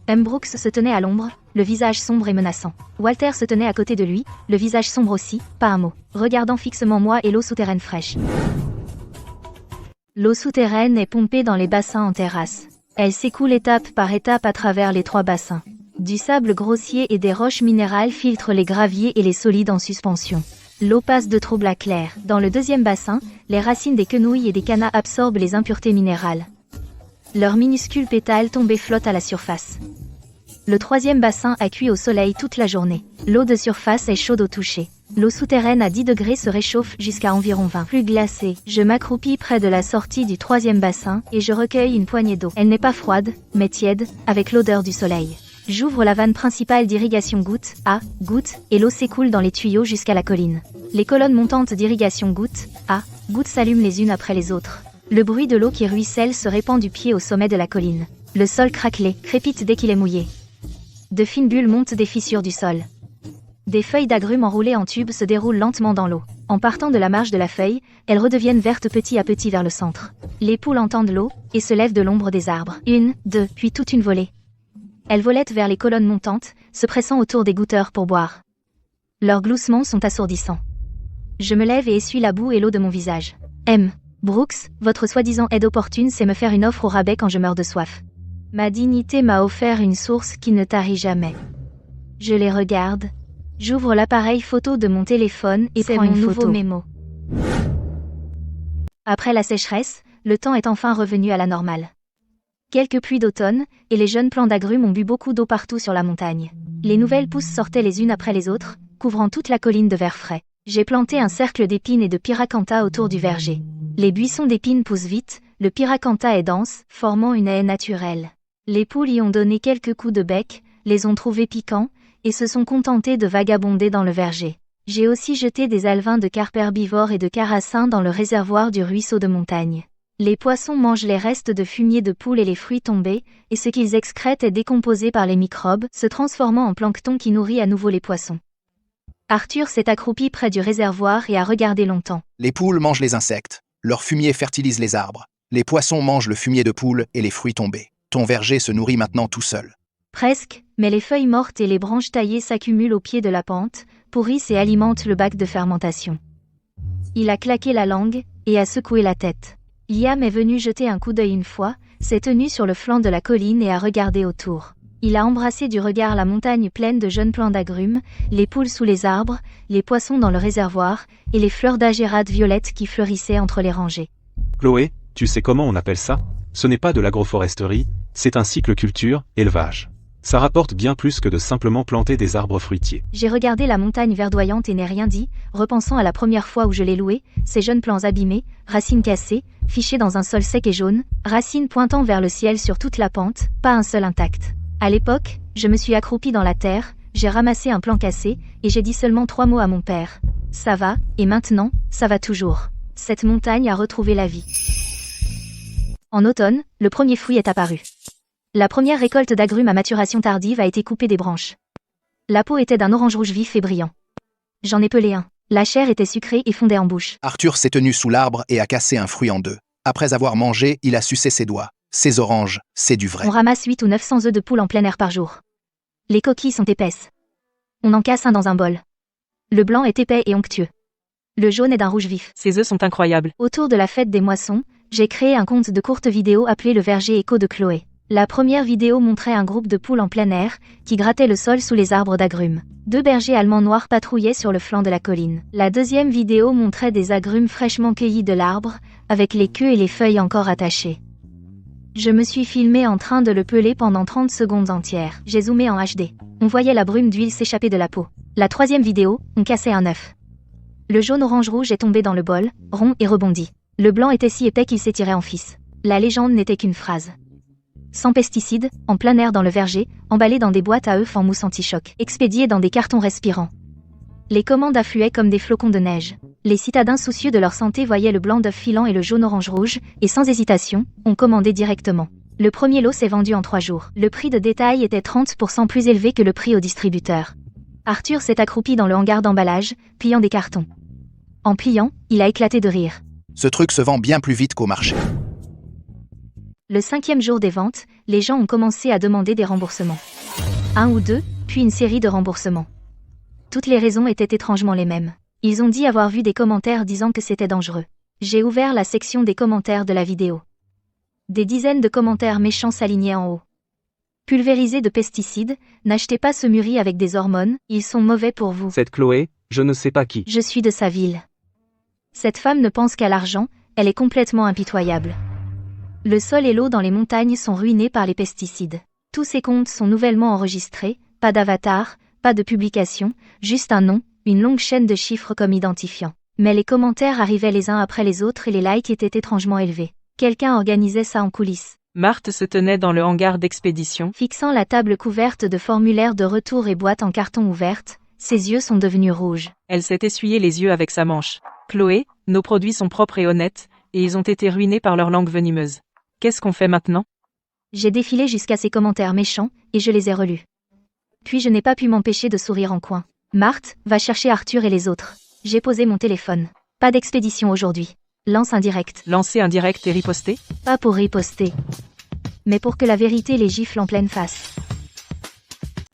[SPEAKER 1] Brooks se tenait à l'ombre, le visage sombre et menaçant. Walter se tenait à côté de lui, le visage sombre aussi, pas un mot, regardant fixement moi et l'eau souterraine fraîche. L'eau souterraine est pompée dans les bassins en terrasse. Elle s'écoule étape par étape à travers les 3 bassins. Du sable grossier et des roches minérales filtrent les graviers et les solides en suspension. L'eau passe de trouble à clair. Dans le 2e bassin, les racines des quenouilles et des cannas absorbent les impuretés minérales. Leurs minuscules pétales tombés flottent à la surface. Le 3e bassin a cuit au soleil toute la journée. L'eau de surface est chaude au toucher. L'eau souterraine à 10 degrés se réchauffe jusqu'à environ 20. Plus glacée, je m'accroupis près de la sortie du 3e bassin et je recueille une poignée d'eau. Elle n'est pas froide, mais tiède, avec l'odeur du soleil. J'ouvre la vanne principale d'irrigation goutte à goutte et l'eau s'écoule dans les tuyaux jusqu'à la colline. Les colonnes montantes d'irrigation goutte à goutte s'allument les unes après les autres. Le bruit de l'eau qui ruisselle se répand du pied au sommet de la colline. Le sol craquelé, crépite dès qu'il est mouillé. De fines bulles montent des fissures du sol. Des feuilles d'agrumes enroulées en tubes se déroulent lentement dans l'eau. En partant de la marge de la feuille, elles redeviennent vertes petit à petit vers le centre. Les poules entendent l'eau et se lèvent de l'ombre des arbres. 1, 2, puis toute une volée. Elles volettent vers les colonnes montantes, se pressant autour des goutteurs pour boire. Leurs gloussements sont assourdissants. Je me lève et essuie la boue et l'eau de mon visage. Brooks, votre soi-disant aide opportune c'est me faire une offre au rabais quand je meurs de soif. Ma dignité m'a offert une source qui ne tarit jamais. Je les regarde. J'ouvre l'appareil photo de mon téléphone et prends une nouveau mémo. Après la sécheresse, le temps est enfin revenu à la normale. Quelques pluies d'automne, et les jeunes plants d'agrumes ont bu beaucoup d'eau partout sur la montagne. Les nouvelles pousses sortaient les unes après les autres, couvrant toute la colline de verre frais. J'ai planté un cercle d'épines et de pyracantha autour du verger. Les buissons d'épines poussent vite, le pyracantha est dense, formant une haie naturelle. Les poules y ont donné quelques coups de bec, les ont trouvés piquants, et se sont contentées de vagabonder dans le verger. J'ai aussi jeté des alevins de carpes herbivores et de carassins dans le réservoir du ruisseau de montagne. Les poissons mangent les restes de fumier de poule et les fruits tombés, et ce qu'ils excrètent est décomposé par les microbes, se transformant en plancton qui nourrit à nouveau les poissons. Arthur s'est accroupi près du réservoir et a regardé longtemps.
[SPEAKER 3] Les poules mangent les insectes. Leur fumier fertilise les arbres. Les poissons mangent le fumier de poule et les fruits tombés. Ton verger se nourrit maintenant tout seul.
[SPEAKER 1] Presque, mais les feuilles mortes et les branches taillées s'accumulent au pied de la pente, pourrissent et alimentent le bac de fermentation. Il a claqué la langue, et a secoué la tête. Liam est venu jeter un coup d'œil une fois, s'est tenu sur le flanc de la colline et a regardé autour. Il a embrassé du regard la montagne pleine de jeunes plants d'agrumes, les poules sous les arbres, les poissons dans le réservoir, et les fleurs d'agérate violettes qui fleurissaient entre les rangées.
[SPEAKER 4] Chloé, tu sais comment on appelle ça? Ce n'est pas de l'agroforesterie, c'est un cycle culture-élevage. Ça rapporte bien plus que de simplement planter des arbres fruitiers.
[SPEAKER 1] J'ai regardé la montagne verdoyante et n'ai rien dit, repensant à la première fois où je l'ai louée, ces jeunes plants abîmés, racines cassées, fichés dans un sol sec et jaune, racines pointant vers le ciel sur toute la pente, pas un seul intact. À l'époque, je me suis accroupie dans la terre, j'ai ramassé un plant cassé, et j'ai dit seulement 3 mots à mon père. Ça va, et maintenant, ça va toujours. Cette montagne a retrouvé la vie. En automne, le premier fruit est apparu. La première récolte d'agrumes à maturation tardive a été coupée des branches. La peau était d'un orange rouge vif et brillant. J'en ai pelé un. La chair était sucrée et fondait en bouche.
[SPEAKER 3] Arthur s'est tenu sous l'arbre et a cassé un fruit en 2. Après avoir mangé, il a sucé ses doigts. Ces oranges, c'est du vrai.
[SPEAKER 1] On ramasse 8 ou 900 œufs de poule en plein air par jour. Les coquilles sont épaisses. On en casse un dans un bol. Le blanc est épais et onctueux. Le jaune est d'un rouge vif.
[SPEAKER 6] Ces œufs sont incroyables.
[SPEAKER 1] Autour de la fête des moissons, j'ai créé un compte de courtes vidéos appelé le verger écho de Chloé. La première vidéo montrait un groupe de poules en plein air, qui grattaient le sol sous les arbres d'agrumes. 2 bergers allemands noirs patrouillaient sur le flanc de la colline. La deuxième vidéo montrait des agrumes fraîchement cueillis de l'arbre, avec les queues et les feuilles encore attachées. Je me suis filmé en train de le peler pendant 30 secondes entières. J'ai zoomé en HD. On voyait la brume d'huile s'échapper de la peau. La troisième vidéo, on cassait un œuf. Le jaune orange rouge est tombé dans le bol, rond et rebondi. Le blanc était si épais qu'il s'étirait en fils. La légende n'était qu'une phrase. Sans pesticides, en plein air dans le verger, emballés dans des boîtes à œufs en mousse anti-choc, expédiés dans des cartons respirants. Les commandes affluaient comme des flocons de neige. Les citadins soucieux de leur santé voyaient le blanc d'œuf filant et le jaune orange rouge, et sans hésitation, ont commandé directement. Le premier lot s'est vendu en 3 jours. Le prix de détail était 30% plus élevé que le prix au distributeur. Arthur s'est accroupi dans le hangar d'emballage, pliant des cartons. En pliant, il a éclaté de rire.
[SPEAKER 3] Ce truc se vend bien plus vite qu'au marché.
[SPEAKER 1] Le 5e jour des ventes, les gens ont commencé à demander des remboursements. 1 ou 2, puis une série de remboursements. Toutes les raisons étaient étrangement les mêmes. Ils ont dit avoir vu des commentaires disant que c'était dangereux. J'ai ouvert la section des commentaires de la vidéo. Des dizaines de commentaires méchants s'alignaient en haut. Pulvérisés de pesticides, n'achetez pas ce mûri avec des hormones, ils sont mauvais pour vous.
[SPEAKER 2] Cette Chloé, je ne sais pas qui.
[SPEAKER 1] Je suis de sa ville. Cette femme ne pense qu'à l'argent, elle est complètement impitoyable. Le sol et l'eau dans les montagnes sont ruinés par les pesticides. Tous ces comptes sont nouvellement enregistrés, pas d'avatar, pas de publication, juste un nom, une longue chaîne de chiffres comme identifiant. Mais les commentaires arrivaient les uns après les autres et les likes étaient étrangement élevés. Quelqu'un organisait ça en coulisses.
[SPEAKER 6] Marthe se tenait dans le hangar d'expédition,
[SPEAKER 1] Fixant la table couverte de formulaires de retour et boîtes en carton ouvertes, ses yeux sont devenus rouges.
[SPEAKER 6] elle s'est essuyé les yeux avec sa manche. Chloé, nos produits sont propres et honnêtes, et ils ont été ruinés par leur langue venimeuse. Qu'est-ce qu'on fait maintenant?
[SPEAKER 1] J'ai défilé jusqu'à ces commentaires méchants, et je les ai relus. Puis je n'ai pas pu m'empêcher de sourire en coin. Marthe, va chercher Arthur et les autres. J'ai posé mon téléphone. Pas d'expédition aujourd'hui. Lance un direct.
[SPEAKER 6] Lancer un direct et riposter?
[SPEAKER 1] Pas pour riposter. Mais pour que la vérité les gifle en pleine face.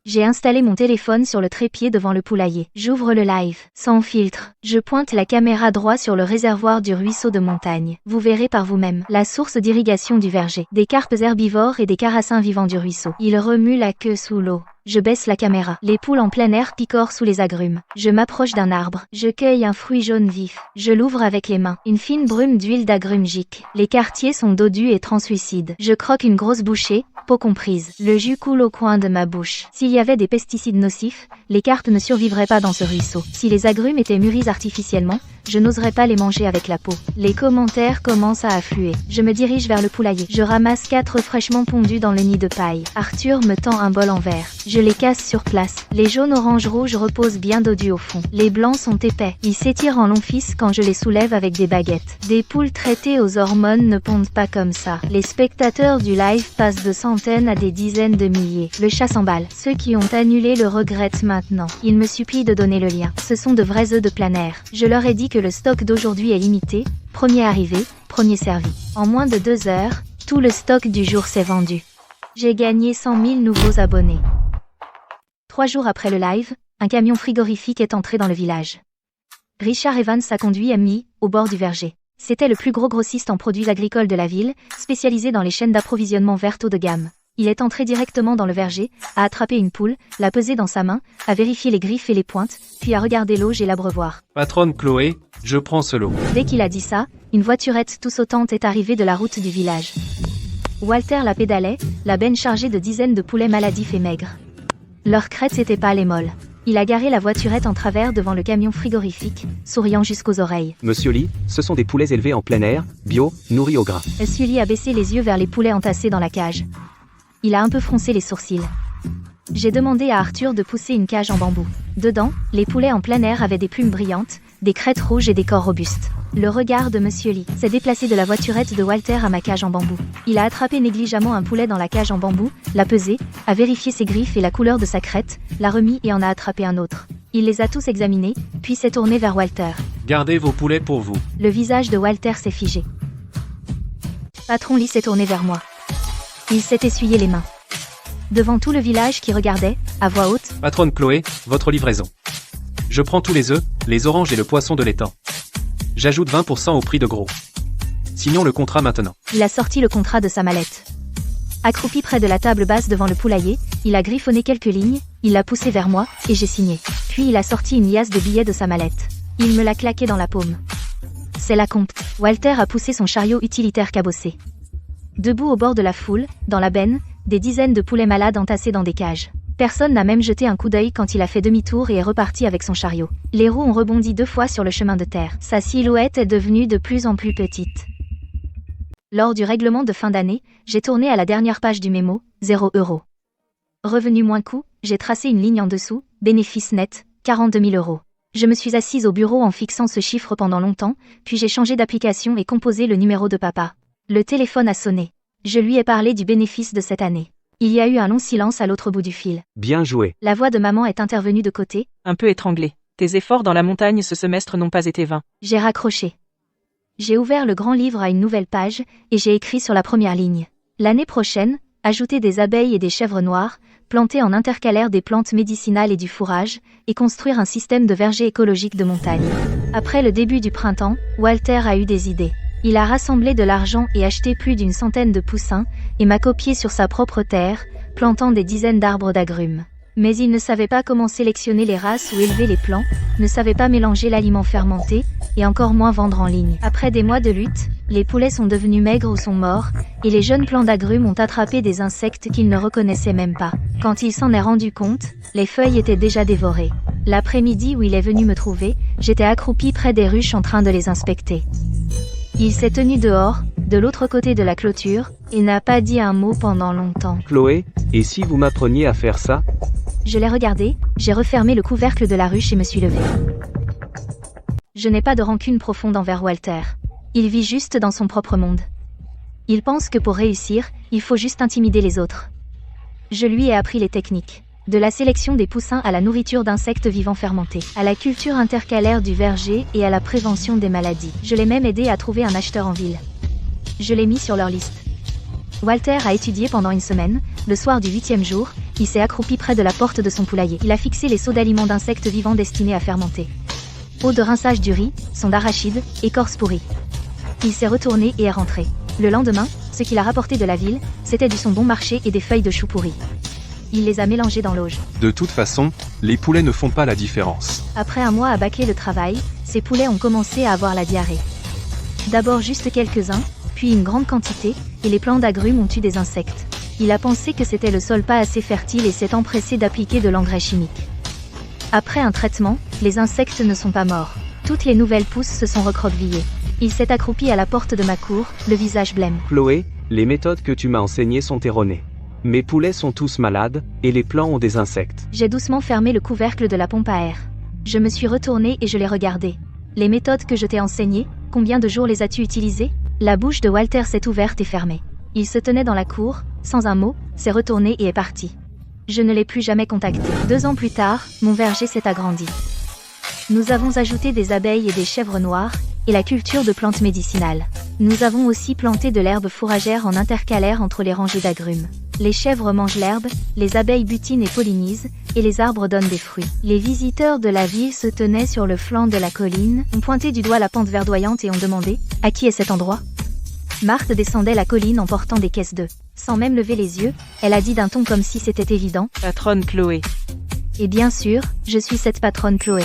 [SPEAKER 1] J'ai installé mon téléphone sur le trépied devant le poulailler. J'ouvre le live, sans filtre. Je pointe la caméra droit sur le réservoir du ruisseau de montagne. Vous verrez par vous-même la source d'irrigation du verger. Des carpes herbivores et des carassins vivants du ruisseau. Ils remuent la queue sous l'eau. Je baisse la caméra. Les poules en plein air picorent sous les agrumes. Je m'approche d'un arbre. Je cueille un fruit jaune vif. Je l'ouvre avec les mains. Une fine brume d'huile d'agrumes gicle. Les quartiers sont dodus et translucides. Je croque une grosse bouchée, peau comprise. Le jus coule au coin de ma bouche. S'il y avait des pesticides nocifs, les carpes ne survivraient pas dans ce ruisseau. Si les agrumes étaient mûris artificiellement, je n'oserais pas les manger avec la peau. Les commentaires commencent à affluer. Je me dirige vers le poulailler. Je ramasse 4 fraîchement pondus dans le nid de paille. Arthur me tend un bol en verre. Je les casse sur place. Les jaunes orange rouge reposent bien dodus au fond. Les blancs sont épais. Ils s'étirent en long fils quand je les soulève avec des baguettes. Des poules traitées aux hormones ne pondent pas comme ça. Les spectateurs du live passent de centaines à des dizaines de milliers. Le chat s'emballe. Ceux qui ont annulé le regrettent maintenant. Ils me supplient de donner le lien. Ce sont de vrais œufs de plein air. Je leur ai dit que le stock d'aujourd'hui est limité, premier arrivé, premier servi. En moins de 2 heures, tout le stock du jour s'est vendu. J'ai gagné 100 000 nouveaux abonnés. 3 jours après le live, un camion frigorifique est entré dans le village. Richard Evans a conduit Amy, au bord du verger. C'était le plus gros grossiste en produits agricoles de la ville, spécialisé dans les chaînes d'approvisionnement vertes haut de gamme. Il est entré directement dans le verger, a attrapé une poule, l'a pesée dans sa main, a vérifié les griffes et les pointes, puis a regardé l'auge et l'abreuvoir.
[SPEAKER 9] Patronne Chloé, je prends ce lot.
[SPEAKER 1] Dès qu'il a dit ça, une voiturette tout sautante est arrivée de la route du village. Walter la pédalait, la benne chargée de dizaines de poulets maladifs et maigres. Leur crête était pâle et molle. Il a garé la voiturette en travers devant le camion frigorifique, souriant jusqu'aux oreilles.
[SPEAKER 2] Monsieur Lee, ce sont des poulets élevés en plein air, bio, nourris au gras.
[SPEAKER 1] Monsieur Lee a baissé les yeux vers les poulets entassés dans la cage. Il a un peu froncé les sourcils. J'ai demandé à Arthur de pousser une cage en bambou. Dedans, les poulets en plein air avaient des plumes brillantes, des crêtes rouges et des corps robustes. Le regard de Monsieur Lee s'est déplacé de la voiturette de Walter à ma cage en bambou. Il a attrapé négligemment un poulet dans la cage en bambou, l'a pesé, a vérifié ses griffes et la couleur de sa crête, l'a remis et en a attrapé un autre. Il les a tous examinés, puis s'est tourné vers Walter.
[SPEAKER 9] Gardez vos poulets pour vous.
[SPEAKER 1] Le visage de Walter s'est figé. Patron Lee s'est tourné vers moi. Il s'est essuyé les mains. Devant tout le village qui regardait, à voix haute.
[SPEAKER 9] Patronne Chloé, votre livraison. Je prends tous les œufs, les oranges et le poisson de l'étang. J'ajoute 20% au prix de gros. Signons le contrat maintenant.
[SPEAKER 1] Il a sorti le contrat de sa mallette. Accroupi près de la table basse devant le poulailler, il a griffonné quelques lignes, il l'a poussé vers moi, et j'ai signé. Puis il a sorti une liasse de billets de sa mallette. Il me l'a claqué dans la paume. C'est la compte. Walter a poussé son chariot utilitaire cabossé. Debout au bord de la foule, dans la benne, des dizaines de poulets malades entassés dans des cages. Personne n'a même jeté un coup d'œil quand il a fait demi-tour et est reparti avec son chariot. Les roues ont rebondi 2 fois sur le chemin de terre. Sa silhouette est devenue de plus en plus petite. Lors du règlement de fin d'année, j'ai tourné à la dernière page du mémo, 0 €. Revenu moins coût, j'ai tracé une ligne en dessous, bénéfice net, 42 000 €. Je me suis assise au bureau en fixant ce chiffre pendant longtemps, puis j'ai changé d'application et composé le numéro de papa. Le téléphone a sonné. Je lui ai parlé du bénéfice de cette année. Il y a eu un long silence à l'autre bout du fil.
[SPEAKER 2] Bien joué.
[SPEAKER 1] La voix de maman est intervenue de côté.
[SPEAKER 6] Un peu étranglé. Tes efforts dans la montagne ce semestre n'ont pas été vains.
[SPEAKER 1] J'ai raccroché. J'ai ouvert le grand livre à une nouvelle page, et j'ai écrit sur la première ligne. L'année prochaine, ajouter des abeilles et des chèvres noires, planter en intercalaire des plantes médicinales et du fourrage, et construire un système de verger écologique de montagne. Après le début du printemps, Walter a eu des idées. Il a rassemblé de l'argent et acheté plus d'une centaine de poussins, et m'a copié sur sa propre terre, plantant des dizaines d'arbres d'agrumes. Mais il ne savait pas comment sélectionner les races ou élever les plants, ne savait pas mélanger l'aliment fermenté, et encore moins vendre en ligne. Après des mois de lutte, les poulets sont devenus maigres ou sont morts, et les jeunes plants d'agrumes ont attrapé des insectes qu'ils ne reconnaissaient même pas. Quand il s'en est rendu compte, les feuilles étaient déjà dévorées. L'après-midi où il est venu me trouver, j'étais accroupie près des ruches en train de les inspecter. Il s'est tenu dehors, de l'autre côté de la clôture, et n'a pas dit un mot pendant longtemps.
[SPEAKER 2] Chloé, et si vous m'appreniez à faire ça?
[SPEAKER 1] Je l'ai regardé, j'ai refermé le couvercle de la ruche et me suis levée. Je n'ai pas de rancune profonde envers Walter. Il vit juste dans son propre monde. Il pense que pour réussir, il faut juste intimider les autres. Je lui ai appris les techniques. De la sélection des poussins à la nourriture d'insectes vivants fermentés, à la culture intercalaire du verger et à la prévention des maladies. Je l'ai même aidé à trouver un acheteur en ville. Je l'ai mis sur leur liste. Walter a étudié pendant une semaine. Le soir du 8e jour, il s'est accroupi près de la porte de son poulailler. Il a fixé les seaux d'aliments d'insectes vivants destinés à fermenter. Eau de rinçage du riz, son d'arachide, écorce pourrie. Il s'est retourné et est rentré. Le lendemain, ce qu'il a rapporté de la ville, c'était du son bon marché et des feuilles de chou pourri. Il les a mélangés dans l'auge.
[SPEAKER 4] De toute façon, les poulets ne font pas la différence.
[SPEAKER 1] Après un mois à bâcler le travail, ces poulets ont commencé à avoir la diarrhée. D'abord juste quelques-uns, puis une grande quantité, et les plants d'agrumes ont eu des insectes. Il a pensé que c'était le sol pas assez fertile et s'est empressé d'appliquer de l'engrais chimique. Après un traitement, les insectes ne sont pas morts. Toutes les nouvelles pousses se sont recroquevillées. Il s'est accroupi à la porte de ma cour, le visage blême.
[SPEAKER 2] Chloé, les méthodes que tu m'as enseignées sont erronées. Mes poulets sont tous malades, et les plants ont des insectes.
[SPEAKER 1] J'ai doucement fermé le couvercle de la pompe à air. Je me suis retournée et je l'ai regardé. Les méthodes que je t'ai enseignées, combien de jours les as-tu utilisées? La bouche de Walter s'est ouverte et fermée. Il se tenait dans la cour, sans un mot, s'est retourné et est parti. Je ne l'ai plus jamais contacté. 2 ans plus tard, mon verger s'est agrandi. Nous avons ajouté des abeilles et des chèvres noires, et la culture de plantes médicinales. Nous avons aussi planté de l'herbe fourragère en intercalaire entre les rangées d'agrumes. Les chèvres mangent l'herbe, les abeilles butinent et pollinisent, et les arbres donnent des fruits. Les visiteurs de la ville se tenaient sur le flanc de la colline, ont pointé du doigt la pente verdoyante et ont demandé « À qui est cet endroit ?» Marthe descendait la colline en portant des caisses d'œufs. Sans même lever les yeux, elle a dit d'un ton comme si c'était évident
[SPEAKER 6] Patronne Chloé.
[SPEAKER 1] « Et bien sûr, je suis cette patronne Chloé. »